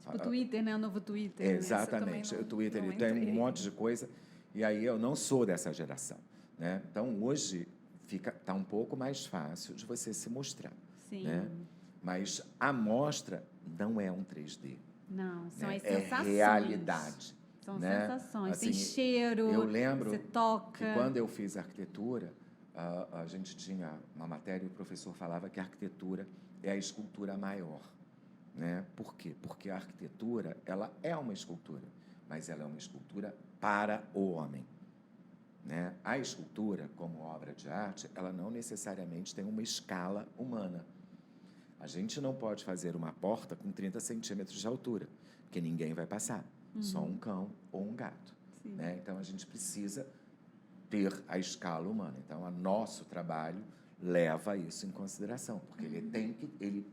tipo o Twitter, né? O novo Twitter. né? Exatamente. Não- O Twitter não ele tem entrei. um monte de coisa. E aí eu não sou dessa geração, né? Então, hoje, tá um pouco mais fácil de você se mostrar, Sim. né? Mas a mostra não é um 3D. Não, são né? as É sensações. realidade. São né? sensações. Assim, Tem cheiro, eu lembro você toca. que quando eu fiz arquitetura, a gente tinha uma matéria e o professor falava que a arquitetura é a escultura maior, né? Por quê? Porque a arquitetura, ela é uma escultura, mas ela é uma escultura para o homem, né? A escultura, como obra de arte, ela não necessariamente tem uma escala humana. A gente não pode fazer uma porta com 30 centímetros de altura, porque ninguém vai passar, só um cão ou um gato, né? Então, a gente precisa ter a escala humana. Então, o nosso trabalho leva isso em consideração, porque ele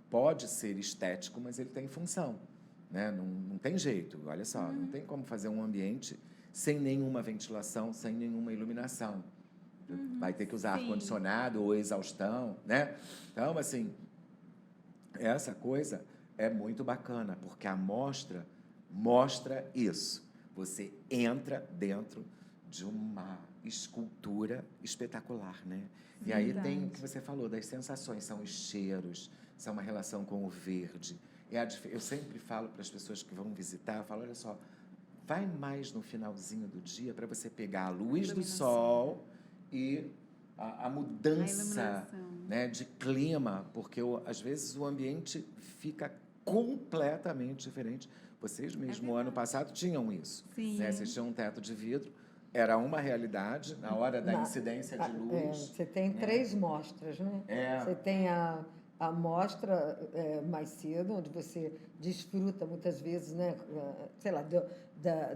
pode ser estético, mas ele tem função, né? Não tem jeito, olha só, não tem como fazer um ambiente sem nenhuma ventilação, sem nenhuma iluminação. Vai ter que usar Sim. ar-condicionado ou exaustão, né? Então, assim, essa coisa é muito bacana, porque a mostra mostra isso. Você entra dentro de uma escultura espetacular, né? E aí tem o que você falou das sensações, são os cheiros, são uma relação com o verde. Eu sempre falo para as pessoas que vão visitar, eu falo, olha só, vai mais no finalzinho do dia para você pegar a luz do sol e a mudança, iluminação. né, de clima, porque às vezes o ambiente fica completamente diferente. Vocês mesmo, ano passado, tinham isso. Sim. Né? Vocês tinham um teto de vidro, era uma realidade na hora da incidência de luz. Você tem 3 mostras, né? É. Você tem a a mostra mais cedo, onde você desfruta muitas vezes, né, sei lá,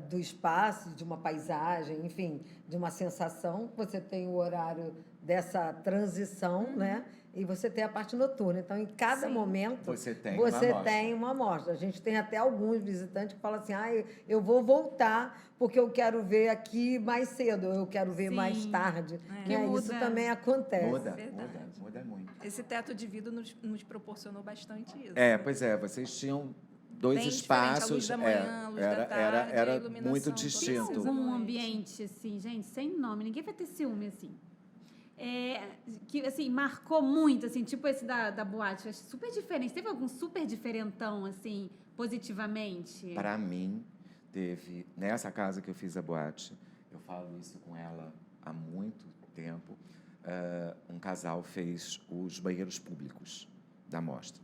do espaço, de uma paisagem, enfim, de uma sensação. Você tem o horário dessa transição, né? E você tem a parte noturna. Então, em cada momento, você tem uma amostra. A gente tem até alguns visitantes que falam assim, eu vou voltar porque eu quero ver aqui mais cedo, eu quero ver mais tarde. Que Né? muda. Isso também acontece. Muda muito. Esse teto de vidro nos proporcionou bastante isso. Pois é, vocês tinham dois Bem espaços. diferente, a luz da manhã, a luz da tarde, a era iluminação muito toda distinto. acesa à Tem um noite. ambiente, assim, gente, sem nome, ninguém vai ter ciúme, assim. Que, assim, marcou muito, assim, tipo esse da boate, eu acho super diferente. Teve algum super diferentão, assim, positivamente? Para mim, teve, nessa casa que eu fiz a boate, eu falo isso com ela há muito tempo, um casal fez os banheiros públicos da mostra.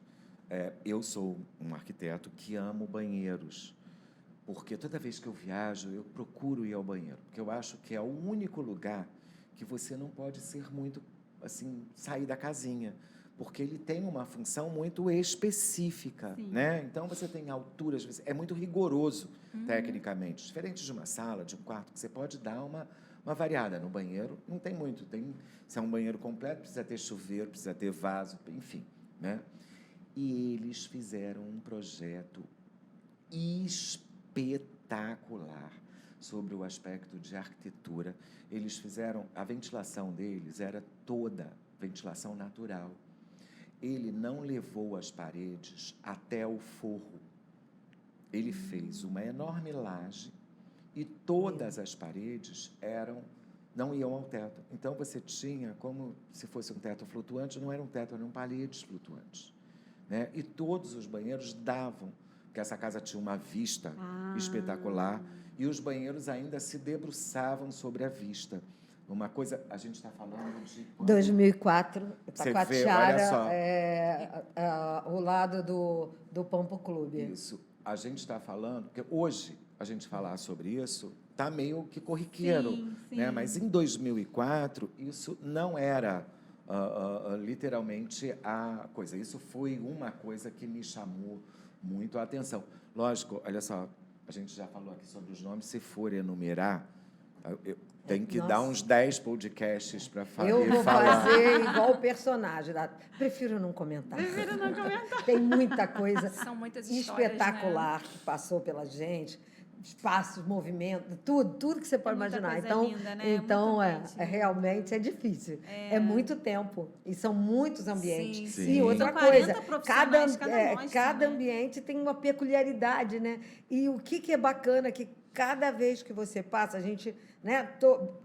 Eu sou um arquiteto que amo banheiros, porque toda vez que eu viajo, eu procuro ir ao banheiro, porque eu acho que é o único lugar que você não pode ser muito, assim, sair da casinha, porque ele tem uma função muito específica, né? Então, você tem alturas, é muito rigoroso, tecnicamente, diferente de uma sala, de um quarto, que você pode dar uma variada. No banheiro, não tem muito. Se é um banheiro completo, precisa ter chuveiro, precisa ter vaso, enfim, né? E eles fizeram um projeto espetacular sobre o aspecto de arquitetura. Eles fizeram, a ventilação deles era toda ventilação natural. Ele não levou as paredes até o forro. Ele fez uma enorme laje e todas as paredes não iam ao teto. Então, você tinha como se fosse um teto flutuante, não era um teto, eram paredes flutuantes. Né? E todos os banheiros davam, porque essa casa tinha uma vista espetacular, e os banheiros ainda se debruçavam sobre a vista. Uma coisa, a gente está falando de... 2004, Taquatiara, o lado do Pampo Clube. Isso. A gente está falando, porque hoje a gente falar sobre isso está meio que corriqueiro, né? Mas em 2004 isso não era literalmente a coisa. Isso foi uma coisa que me chamou muito a atenção. Lógico, olha só, a gente já falou aqui sobre os nomes, se for enumerar, eu tenho que dar uns 10 podcasts para falar. Eu vou fazer igual o personagem. Prefiro não comentar. Tem muita coisa São muitas histórias, espetacular, né, que passou pela gente. Espaços, movimento, tudo que você pode imaginar. Então, linda, né? então realmente é difícil. É muito tempo e são muitos ambientes. Sim. E outra São 40 coisa, profissionais cada mostra, cada né? ambiente tem uma peculiaridade, né? E o que é bacana que cada vez que você passa, a gente, né,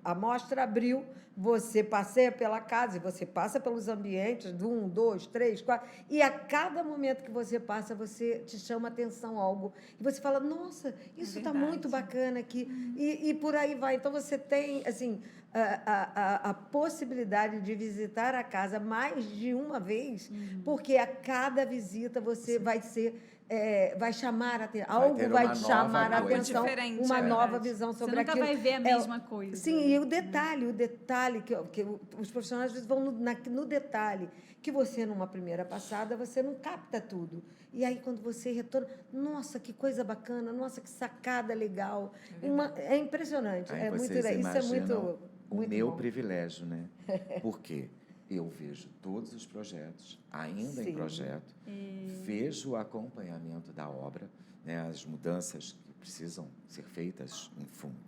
a mostra abriu, você passeia pela casa e você passa pelos ambientes do 1, 2, 3, 4, e a cada momento que você passa, você te chama atenção algo, e você fala, nossa, isso está muito bacana aqui, e por aí vai. Então, você tem, assim, a possibilidade de visitar a casa mais de uma vez, porque a cada visita você vai ser... vai chamar a atenção, algo vai te chamar a atenção, uma nova visão sobre aquilo. Você nunca vai ver a mesma coisa. Sim, e o detalhe que os profissionais às vezes vão no detalhe, que você, numa primeira passada, você não capta tudo. E aí, quando você retorna, nossa, que coisa bacana, nossa, que sacada legal. É impressionante. Aí Isso vocês é imaginam muito meu bom. privilégio, né? Por quê? Eu vejo todos os projetos, ainda em projeto, vejo o acompanhamento da obra, né, as mudanças que precisam ser feitas,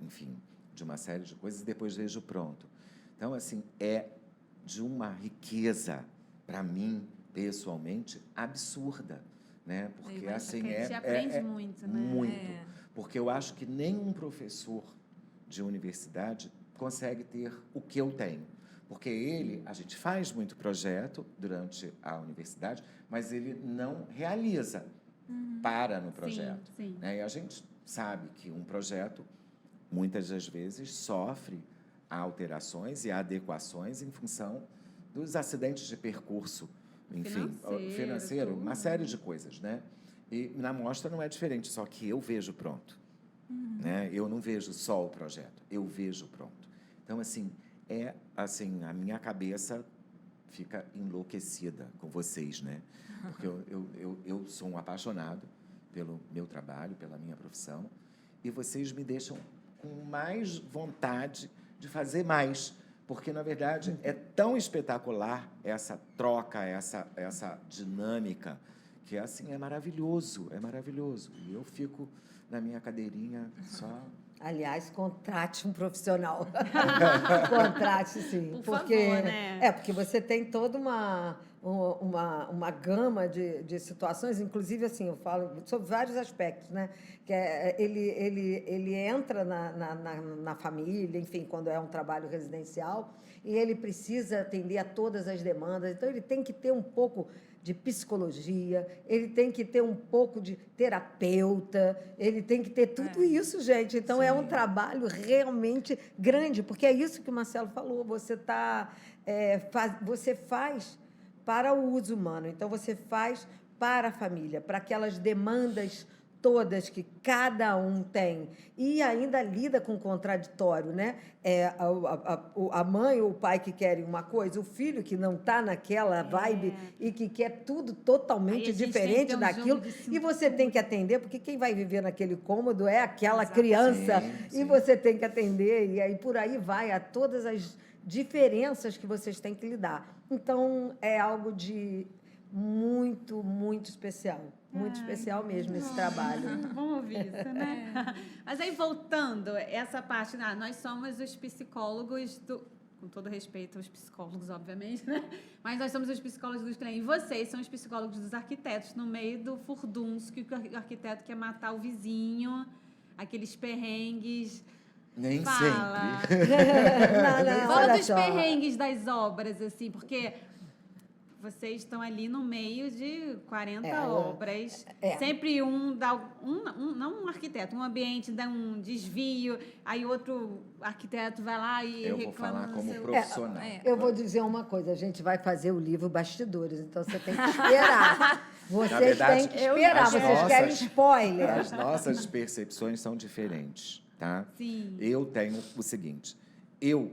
enfim, de uma série de coisas, e depois vejo pronto. Então, assim, é de uma riqueza, para mim, pessoalmente, absurda, né? Porque, assim, a gente aprende muito, né? Muito. Porque eu acho que nenhum professor de universidade consegue ter o que eu tenho. Porque a gente faz muito projeto durante a universidade, mas ele não realiza, para no projeto. Sim. Né? E a gente sabe que um projeto, muitas das vezes, sofre alterações e adequações em função dos acidentes de percurso, enfim, financeiro, uma série de coisas, né? E na mostra não é diferente, só que eu vejo pronto. Né? Eu não vejo só o projeto, eu vejo pronto. Então, assim, a minha cabeça fica enlouquecida com vocês, né? Porque eu sou um apaixonado pelo meu trabalho, pela minha profissão, e vocês me deixam com mais vontade de fazer mais, porque, na verdade, é tão espetacular essa troca, essa dinâmica, que, assim, é maravilhoso, é maravilhoso. E eu fico na minha cadeirinha só... Aliás, contrate um profissional. Contrate, sim. Por porque, favor, né? porque você tem toda uma gama de situações, inclusive, assim, eu falo sobre vários aspectos, né? Que ele entra na família, enfim, quando é um trabalho residencial, e ele precisa atender a todas as demandas. Então, ele tem que ter um pouco de psicologia, ele tem que ter um pouco de terapeuta, ele tem que ter tudo isso, gente. Então, é um trabalho realmente grande, porque é isso que o Marcelo falou, você faz para o uso humano, então você faz para a família, para aquelas demandas todas que cada um tem, e ainda lida com o contraditório, né? A mãe ou o pai que querem uma coisa, o filho que não está naquela vibe e que quer tudo totalmente diferente daquilo, e você tem que atender, porque quem vai viver naquele cômodo é aquela criança, Sim. e você tem que atender, e aí por aí vai, a todas as diferenças que vocês têm que lidar. Então, é algo de muito, muito especial. Muito especial mesmo esse trabalho. Vamos ouvir isso, né? Mas aí, voltando, essa parte, nós somos os psicólogos com todo respeito aos psicólogos, obviamente, né? Mas nós somos os psicólogos dos clientes. E vocês são os psicólogos dos arquitetos, no meio do furdunço, que o arquiteto quer matar o vizinho, aqueles perrengues. Nem Fala. sempre. Não, Fala olha dos só. perrengues das obras, assim, porque vocês estão ali no meio de 40 obras. Sempre não um arquiteto, um ambiente dá um desvio, aí outro arquiteto vai lá e Eu vou reclama falar no como seu... profissional. Eu vou dizer uma coisa, a gente vai fazer o livro Bastidores, então você tem que esperar. Vocês verdade, têm que esperar, as vocês querem spoiler. As nossas percepções são diferentes, tá? Sim. Eu tenho o seguinte, eu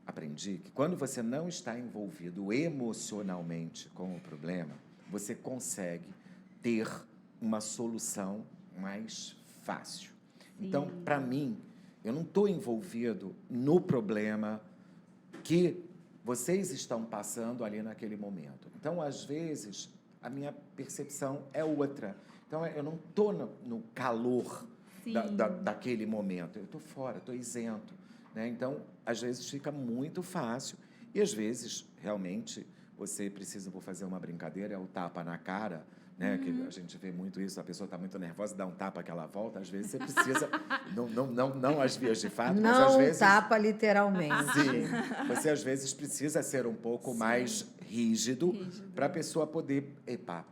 aprendi que quando você não está envolvido emocionalmente com o problema, você consegue ter uma solução mais fácil. Então, para mim, eu não estou envolvido no problema que vocês estão passando ali naquele momento. Então, às vezes, a minha percepção é outra. Então, eu não estou no calor daquele momento. Eu estou fora, estou isento. Né? Então, às vezes, fica muito fácil. E, às vezes, realmente, você precisa, vou fazer uma brincadeira, é o tapa na cara, né? Que a gente vê muito isso, a pessoa está muito nervosa, dá um tapa que ela volta. Às vezes, você precisa... não as vias de fato, mas às vezes... Não tapa literalmente. Sim, você, às vezes, precisa ser um pouco mais rígido para a pessoa poder... Epa,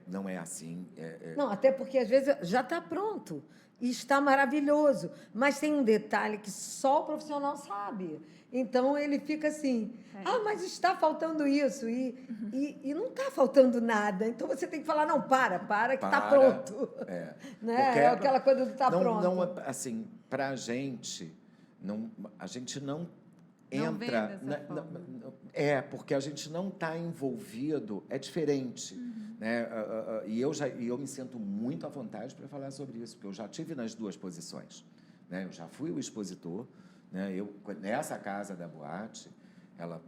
não é assim. Não, até porque, às vezes, já está pronto. E está maravilhoso. Mas tem um detalhe que só o profissional sabe. Então, ele fica assim, mas está faltando isso. E não está faltando nada. Então, você tem que falar, não, para que está pronto. Né? Porque É aquela coisa do está pronto. Não, assim, para a gente não entra... porque a gente não está envolvido, é diferente. Né? E eu me sinto muito à vontade para falar sobre isso, porque eu já tive nas duas posições. Né? Eu já fui o expositor, né? Nessa casa da boate, ela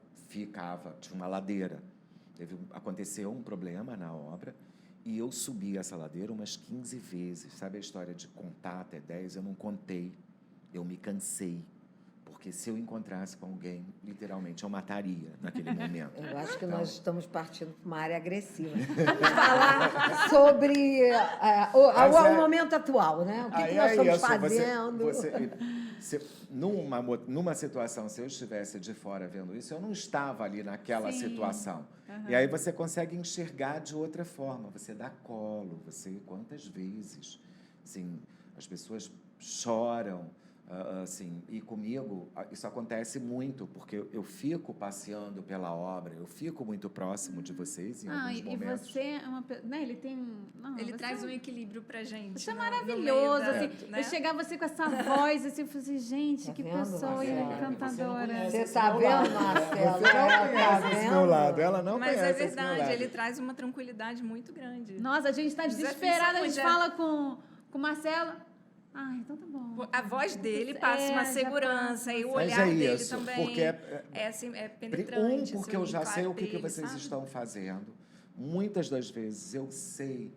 tinha uma ladeira. Aconteceu um problema na obra e eu subi essa ladeira umas 15 vezes. Sabe a história de contar até 10? Eu não contei, eu me cansei. Porque se eu encontrasse com alguém, literalmente, eu mataria naquele momento. Eu acho que nós estamos partindo para uma área agressiva. Vamos falar sobre o momento atual, né? O que nós estamos fazendo. Numa situação, se eu estivesse de fora vendo isso, eu não estava ali naquela situação. E aí você consegue enxergar de outra forma. Você dá colo, quantas vezes, assim, as pessoas choram, Assim, e comigo, isso acontece muito, porque eu fico passeando pela obra, eu fico muito próximo de vocês em alguns e momentos. você é uma... Né, ele tem... Não, Ele você traz um equilíbrio pra gente. Você é no meio maravilhoso, da- assim. né? Eu chegava você com essa voz, assim, eu falei assim, gente, Tá que vendo, pessoa Marcela? encantadora. Você tá vendo, Marcela? Você não Tá conhece esse vendo? meu lado, ela não Mas conhece é esse meu verdade, lado. ele traz uma tranquilidade muito grande. Nossa, a gente está desesperada, a gente já- fala com o Marcelo. Ah, então tá bom. A voz dele passa uma já segurança passa. e o Mas olhar é dele isso, também porque assim, é penetrante. porque eu já sei o que vocês sabe? estão fazendo. Muitas das vezes eu sei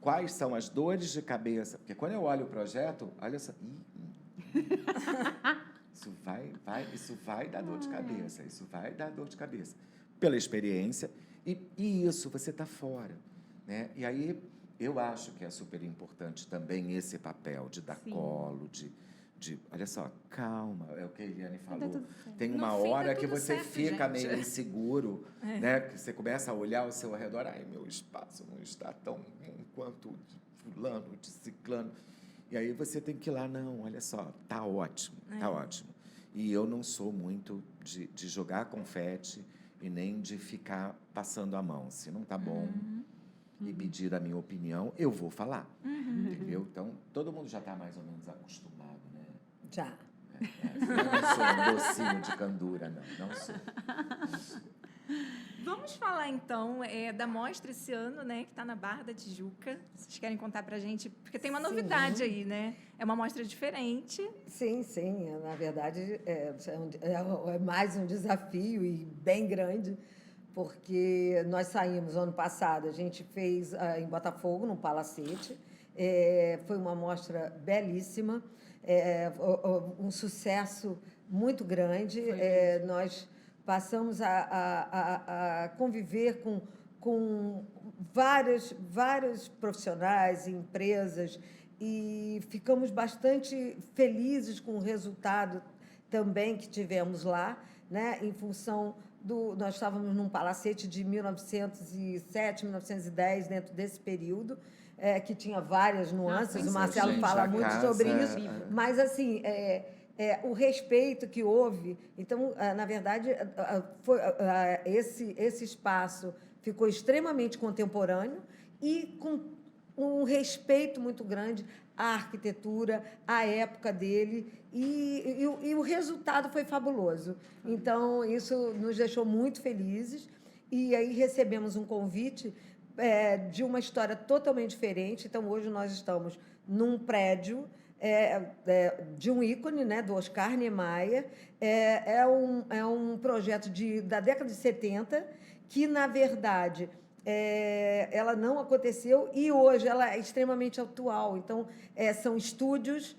quais são as dores de cabeça. Porque quando eu olho o projeto, olha só. Isso vai dar dor de cabeça. Isso vai dar dor de cabeça. Pela experiência. E isso, você está fora. Né? E aí, eu acho que é super importante também esse papel de dar Sim. colo, olha só, calma, é o que a Eliane falou. tudo certo. Tem No uma fim, tá hora que tudo você certo, fica gente. meio inseguro, né? Que você começa a olhar ao seu redor, ai, meu espaço não está tão bom quanto o de fulano, de ciclano. E aí você tem que ir lá, não, olha só, tá ótimo, tá ótimo. E eu não sou muito de jogar confete e nem de ficar passando a mão. Se não tá bom e pedir a minha opinião, eu vou falar, entendeu? Então, todo mundo já está mais ou menos acostumado, né? Já. Eu não sou um docinho de candura, não sou. Vamos falar, então, da mostra esse ano, né? Que está na Barra da Tijuca. Vocês querem contar para a gente? Porque tem uma novidade aí, né? É uma mostra diferente. Sim, sim. Na verdade, é mais um desafio e bem grande, porque nós saímos ano passado, a gente fez em Botafogo, no Palacete. Foi uma mostra belíssima, um sucesso muito grande. Nós passamos a conviver com vários profissionais e empresas e ficamos bastante felizes com o resultado também que tivemos lá, né? Em função nós estávamos num palacete de 1907, 1910, dentro desse período, que tinha várias nuances. O Marcelo gente, fala a muito casa- sobre isso, mas assim o respeito que houve. Então, na verdade, esse espaço ficou extremamente contemporâneo e com um respeito muito grande à arquitetura, à época dele, e o resultado foi fabuloso. Então, isso nos deixou muito felizes. E aí recebemos um convite de uma história totalmente diferente. Então, hoje nós estamos num prédio de um ícone, né, do Oscar Niemeyer. É um projeto da década de 70, que, na verdade, ela não aconteceu e hoje ela é extremamente atual. Então, são estúdios,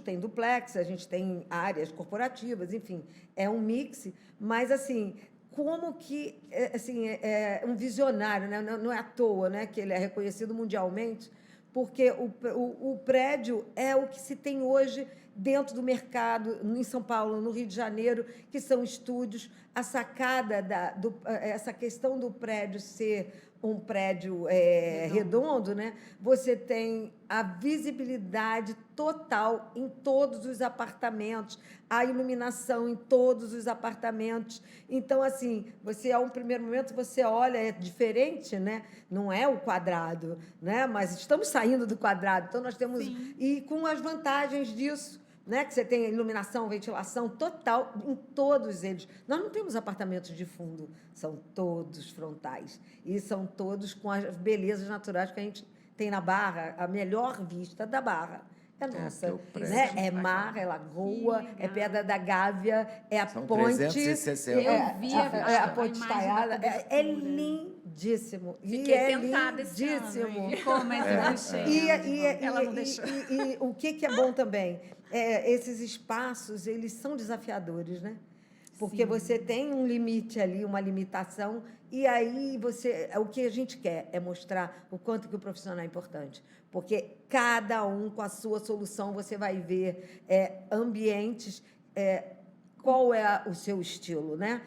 tem duplex, a gente tem áreas corporativas, enfim, é um mix, mas, assim, como que é um visionário, né? Não é à toa, né, que ele é reconhecido mundialmente, porque o prédio é o que se tem hoje dentro do mercado, em São Paulo, no Rio de Janeiro, que são estúdios. A sacada, essa questão do prédio ser um prédio redondo, né? Você tem a visibilidade total em todos os apartamentos, a iluminação em todos os apartamentos. Então, assim, a um primeiro momento, você olha, é diferente, né? Não é o quadrado, né? Mas estamos saindo do quadrado. Então, nós temos... Sim. E com as vantagens disso, né? Que você tem iluminação, ventilação total em todos eles. Nós não temos apartamentos de fundo, são todos frontais. E são todos com as belezas naturais que a gente tem na Barra. A melhor vista da Barra é nossa. teu prédio. Né? É mar, é lagoa, Que legal. é Pedra da Gávea, é a São ponte. 360. Eu vi a a ponte imagem da estaiada. É cobertura. lindíssimo. Fiquei tentada esse ano, lindíssimo. hein? Ficou, mas eu deixei. Ela não deixou. E o que é bom também? Esses espaços, eles são desafiadores, né? Porque Sim. você tem um limite ali, uma limitação, e aí o que a gente quer é mostrar o quanto que o profissional é importante. Porque cada um com a sua solução, você vai ver ambientes... qual é o seu estilo, né?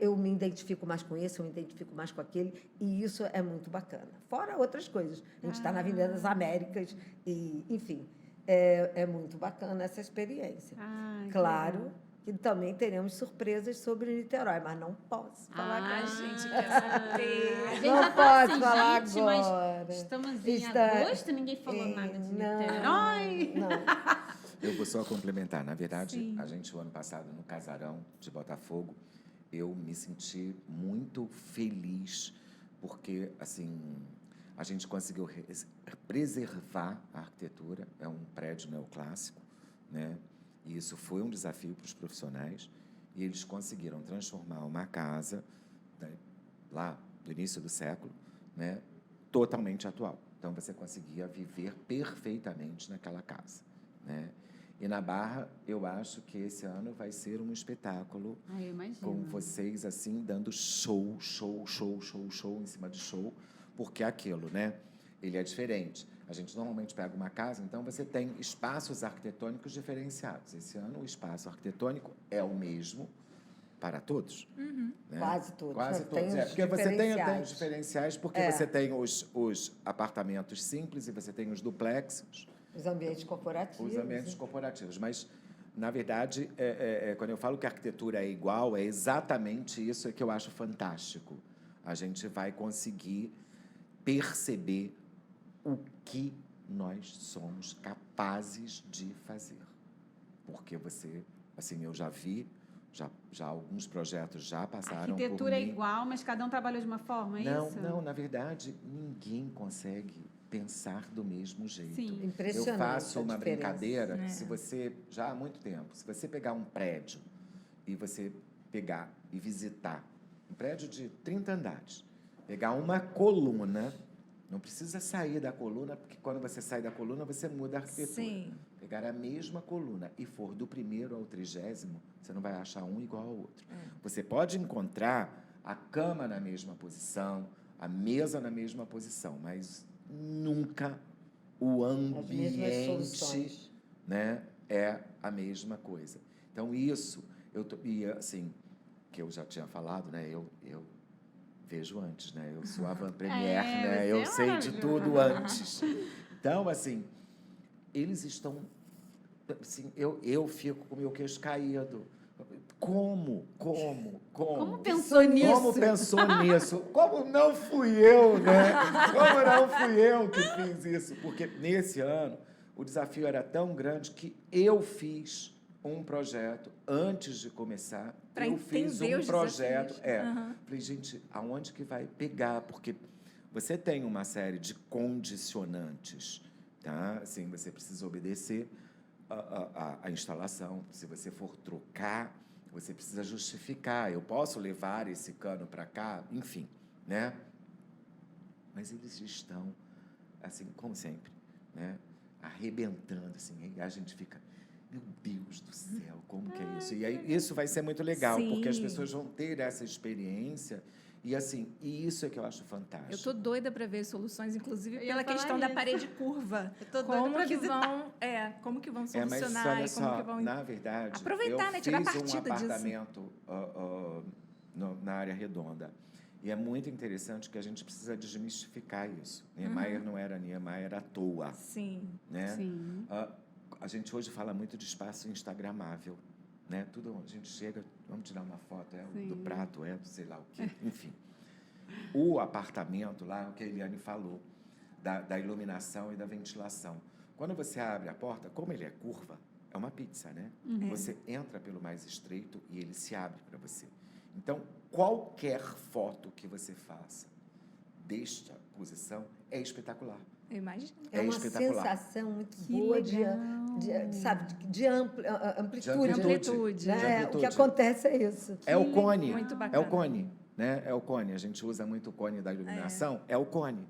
Eu me identifico mais com esse, eu me identifico mais com aquele, e isso é muito bacana. Fora outras coisas. A gente está na Avenida das Américas, e, enfim, é muito bacana essa experiência. Ah, que Claro legal. que também teremos surpresas sobre Niterói, mas não posso falar Ah, agora. gente, quer saber? A gente Não já tá posso assim, falar gente, mas agora. estamos em Está- agosto, ninguém falou nada de Não, Niterói. não. Eu vou só complementar. Na verdade, Sim. a gente, o ano passado, no Casarão de Botafogo, eu me senti muito feliz, porque, assim, a gente conseguiu preservar a arquitetura. É um prédio neoclássico, né? E isso foi um desafio para os profissionais. E eles conseguiram transformar uma casa, né, lá do início do século, né, totalmente atual. Então, você conseguia viver perfeitamente naquela casa, né? E na Barra, eu acho que esse ano vai ser um espetáculo Ah, eu imagino. com vocês, assim, dando show em cima de show, porque é aquilo, né? Ele é diferente. A gente normalmente pega uma casa, então você tem espaços arquitetônicos diferenciados. Esse ano, o espaço arquitetônico é o mesmo para todos. Né? Quase todos. Quase Tem todos. os Porque você tem os diferenciais. diferenciais, porque É. você tem os apartamentos simples e você tem os duplexes, Os ambientes corporativos. os ambientes corporativos. Mas, na verdade, quando eu falo que a arquitetura é igual, é exatamente isso que eu acho fantástico. A gente vai conseguir perceber o que nós somos capazes de fazer. Porque você, assim, eu já vi, já alguns projetos já A passaram por arquitetura é mim. igual, mas cada um trabalhou de uma forma, é Não, isso? não, na verdade, ninguém consegue pensar do mesmo jeito. Sim. Eu Impressionante faço a uma diferença. brincadeira que É. se você, já há muito tempo, se você pegar um prédio e você pegar e visitar um prédio de 30 andares, pegar uma coluna, não precisa sair da coluna, porque quando você sai da coluna, você muda a arquitetura. Sim. Pegar a mesma coluna e for do primeiro ao 30º, você não vai achar um igual ao outro. Você pode encontrar a cama na mesma posição, a mesa na mesma posição, mas nunca o As mesmas ambiente, soluções. né, é a mesma coisa. Então, isso, e assim, que eu já tinha falado, né, eu vejo antes, né, eu sou avant première, né, você eu é sei de maravilhoso. tudo antes. Então, assim, eles estão, assim, eu fico com o meu queixo caído. Como Como pensou nisso? como pensou nisso? Como não fui eu, né? Como não fui eu que fiz isso? Porque nesse ano o desafio era tão grande que eu fiz um projeto antes de começar. Pra eu fiz entender um os projeto. desafios. Aham. Falei, gente, aonde que vai pegar? Porque você tem uma série de condicionantes, tá? Assim, você precisa obedecer a instalação. Se você for trocar, você precisa justificar. Eu posso levar esse cano para cá? Enfim, né? Mas eles estão, assim, como sempre, né? Arrebentando, assim. E a gente fica, meu Deus do céu, como que é isso? E aí, isso vai ser muito legal, porque as Sim. pessoas vão ter essa experiência. E, assim, e isso é que eu acho fantástico. Eu tô doida para ver soluções, inclusive Eu ia pela falar questão da isso. parede curva. Eu tô doida Como pra que visitar. como que vão Mas solucionar olha e como só, que vão na verdade, aproveitar, eu né, tirar fiz um partida disso. apartamento na área redonda. E é muito interessante que a gente precisa desmistificar isso. Niemeyer não era Niemeyer, era à toa, Sim. né? Sim. A gente hoje fala muito de espaço instagramável, né? Tudo, a gente chega, vamos tirar uma foto, do Sim. prato, do sei lá o quê, enfim. O apartamento lá, o que a Eliane falou, da iluminação e da ventilação. Quando você abre a porta, como ele é curva, é uma pizza, né? Você entra pelo mais estreito e ele se abre para você. Então, qualquer foto que você faça desta posição é espetacular. Eu imagino. É uma espetacular. sensação muito Que boa legal. sabe, de amplitude. De amplitude. Né? De O amplitude. que acontece é isso. É o cone. Muito É bacana. o cone, né? É o cone. A gente usa muito o cone da iluminação. É o cone,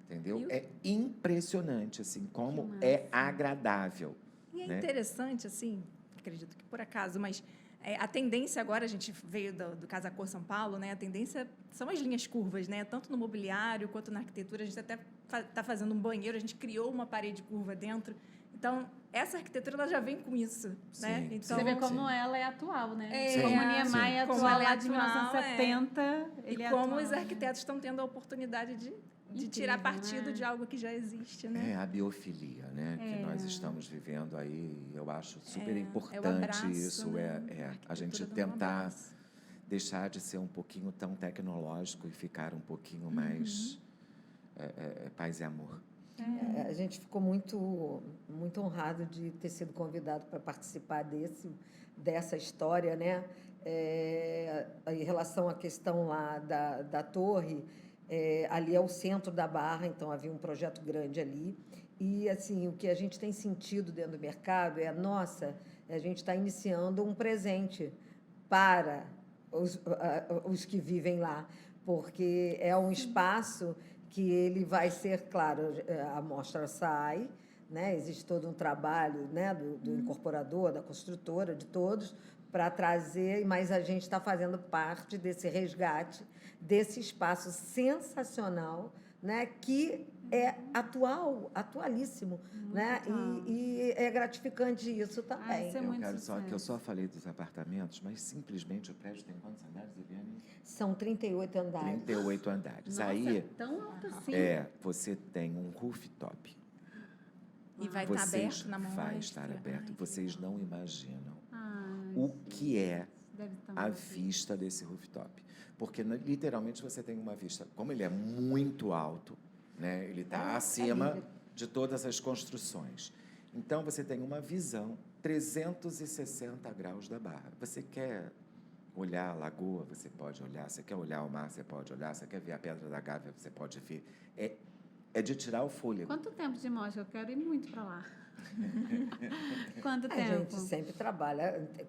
entendeu? E o- É impressionante, assim, como Que é agradável. E é né? interessante, assim, acredito que por acaso, mas a tendência agora, a gente veio do Casa Cor São Paulo, né? A tendência são as linhas curvas, né? Tanto no mobiliário quanto na arquitetura. A gente até está fazendo um banheiro, a gente criou uma parede curva dentro. Então, essa arquitetura ela já vem com isso, né? Sim, Então, Você vê como sim. ela é atual, né? É, como sim. Niemeyer é Como atual ela é lá de atual, 1970, e ele é como atual. os arquitetos estão tendo a oportunidade de De tirar Incrível, partido né? de algo que já existe, né? É a biofilia, né? Que nós estamos vivendo aí. Eu acho super É o importante abraço, isso. né? A gente arquitetura do tentar abraço. deixar de ser um pouquinho tão tecnológico e ficar um pouquinho mais paz e amor. A gente ficou muito honrado de ter sido convidado para participar dessa história, né? Em relação à questão lá da torre, ali é o centro da Barra, então havia um projeto grande ali. E, assim, o que a gente tem sentido dentro do mercado a gente está iniciando um presente para os que vivem lá, porque é um espaço que ele vai ser, claro, a mostra sai, né? Existe todo um trabalho, né, do incorporador, da construtora, de todos, para trazer, mas a gente está fazendo parte desse resgate, desse espaço sensacional, né, que é atualíssimo, né? E é gratificante isso também. isso é Eu muito quero só que eu sucesso. só falei dos apartamentos, mas simplesmente o prédio tem quantos andares, Eliane? São 38 andares. 38 andares. Nossa, Aí tão alto assim. você tem um rooftop. E vai estar Vocês aberto na mostra. vai estar aberto. Ai, que Vocês legal. não imaginam Ai, o que é deve estar a maravilhoso. vista desse rooftop. Porque literalmente você tem uma vista, como ele é muito alto, né? Ele está acima livre. de todas as construções. Então você tem uma visão 360 graus da Barra. Você quer olhar a lagoa, você pode olhar. Você quer olhar o mar, você pode olhar. Você quer ver a Pedra da Gávea, você pode ver. É de tirar o fôlego. Quanto tempo de mostra? Eu quero ir muito para lá. Quanto A tempo? gente sempre trabalha 45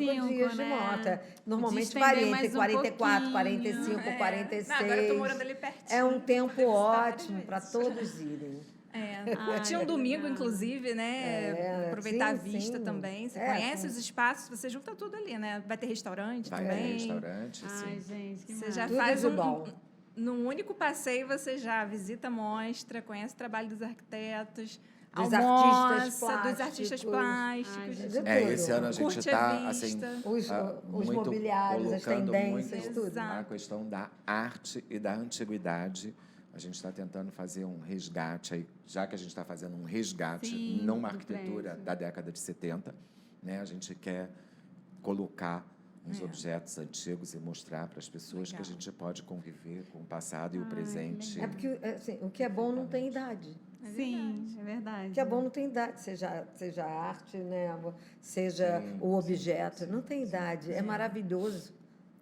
45, dias de né? moto. Normalmente estender varia entre mais um 44, pouquinho. 45, É. 46. Não, agora eu tô morando ali pertinho. É um tempo Vou visitar várias ótimo para vezes. todos irem. Tinha um que domingo, legal. inclusive, né? Aproveitar a sim, vista sim. também. Você É, conhece sim. os espaços, você junta tudo ali, né? Vai ter restaurante Vai também. ter restaurante, Ai, sim. gente, que Você já Tudo faz de bom. num único passeio, você já visita a mostra, conhece o trabalho dos arquitetos, Dos almoça, artistas dos artistas plásticos. plásticos. Ai, De tudo. Esse ano a gente Curte a está assim, vista. Os muito mobiliários, as colocando tendências, muito tudo. Exato. a questão da arte e da antiguidade. A gente está tentando fazer um resgate aí, já que a gente está fazendo um resgate Sim, numa do arquitetura prédio. da década de 70, né? A gente quer colocar uns objetos antigos e mostrar para as pessoas que a Legal. gente pode conviver com o passado e o Ai, presente. É porque assim, o que é bom não tem idade. Sim, é verdade. O que é bom não tem idade, seja a arte, né? Seja Sim, o objeto, não tem idade. É maravilhoso.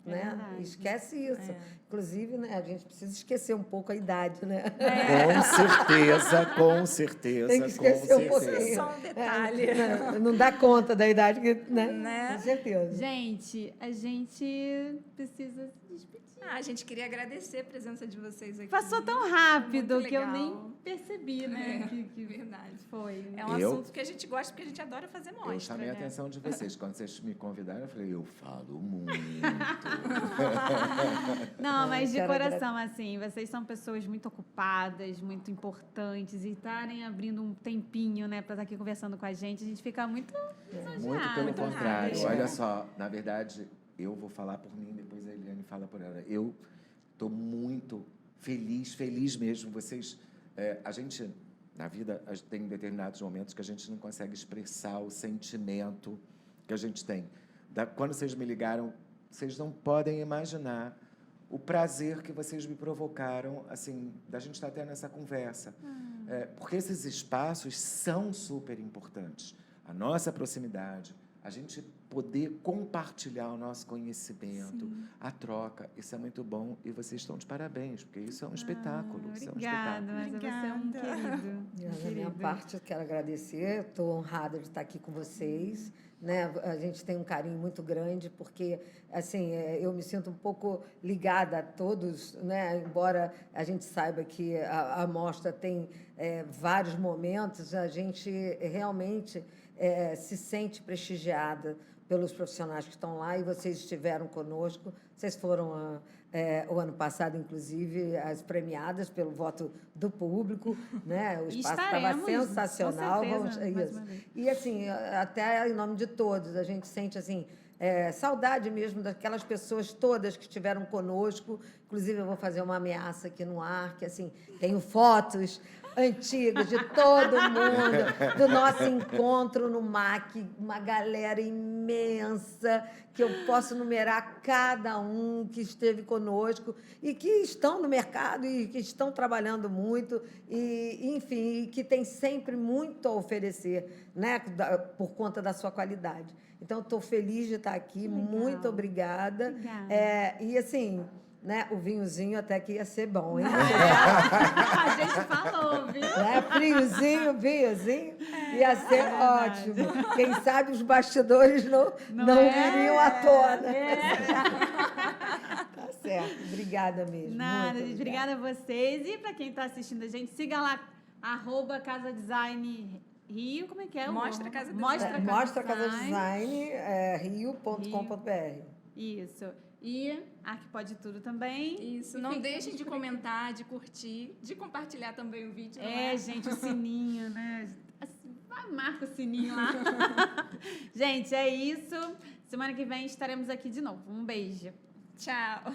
É Né? verdade. Esquece isso. Inclusive, né, a gente precisa esquecer um pouco a idade, né? Com certeza, Tem que esquecer um com pouquinho. certeza. Só um detalhe. Não dá conta da idade, né? Né? Com certeza. Gente, a gente precisa se despedir. A gente queria agradecer a presença de vocês aqui. Passou tão rápido Muito que eu legal. nem percebi, né? que Verdade. foi. É um Eu- assunto que a gente gosta porque a gente adora fazer mostra, Eu chamei a né? atenção de vocês. Quando vocês me convidaram, eu falei, eu falo muito. Não, mas de quero coração, assim, vocês são pessoas muito ocupadas, muito importantes, e estarem abrindo um tempinho, né, para estar aqui conversando com a gente fica muito Muito lisonjeado. pelo muito contrário. honrada. Olha só, na verdade, eu vou falar por mim, depois a Eliane fala por ela. Eu estou muito feliz mesmo. Vocês, a gente, na vida, tem determinados momentos que a gente não consegue expressar o sentimento que a gente tem. Quando vocês me ligaram, vocês não podem imaginar o prazer que vocês me provocaram, assim, da gente estar tendo essa conversa. Porque esses espaços são super importantes. A nossa proximidade, a gente poder compartilhar o nosso conhecimento, a troca, isso é muito bom e vocês estão de parabéns, porque isso é um espetáculo. Isso é um Obrigada, espetáculo. mas você é um querido. Da minha parte, eu quero agradecer. Estou honrada de estar aqui com vocês. Né? A gente tem um carinho muito grande, porque assim, eu me sinto um pouco ligada a todos, né? Embora a gente saiba que a mostra tem vários momentos, a gente realmente se sente prestigiada pelos profissionais que estão lá, e vocês estiveram conosco. Vocês foram, o ano passado, inclusive, as premiadas pelo voto do público. Né? O espaço estava Estaremos, sensacional. com certeza, mais Isso. uma vez. E, assim, até em nome de todos, a gente sente, assim, saudade mesmo daquelas pessoas todas que estiveram conosco. Inclusive, eu vou fazer uma ameaça aqui no ar, que assim, tenho fotos antigas de todo mundo, do nosso encontro no MAC, uma galera imensa, que eu posso numerar cada um que esteve conosco e que estão no mercado e que estão trabalhando muito, e, enfim, que tem sempre muito a oferecer, né, por conta da sua qualidade. Então, estou feliz de estar aqui, Legal. Muito obrigada. Obrigada. E, assim, né, o vinhozinho até que ia ser bom, hein? A gente falou, viu? Né? Friozinho, vinhozinho, ia ser verdade. ótimo. Quem sabe os bastidores não viriam à tona. Tá certo. Obrigada mesmo. Nada, muito gente. Obrigada a vocês. E para quem está assistindo a gente, siga lá, @Casa-Design Rio. Como é que é? Mostra Casa Design. Mostra Casa Design, rio.com.br. Isso. E Arque Pode Tudo também. Isso. Não deixem de comentar, de curtir, de compartilhar também o vídeo. Não Gente, o sininho, né? Marca o sininho lá. Gente, é isso. Semana que vem estaremos aqui de novo. Um beijo. Tchau.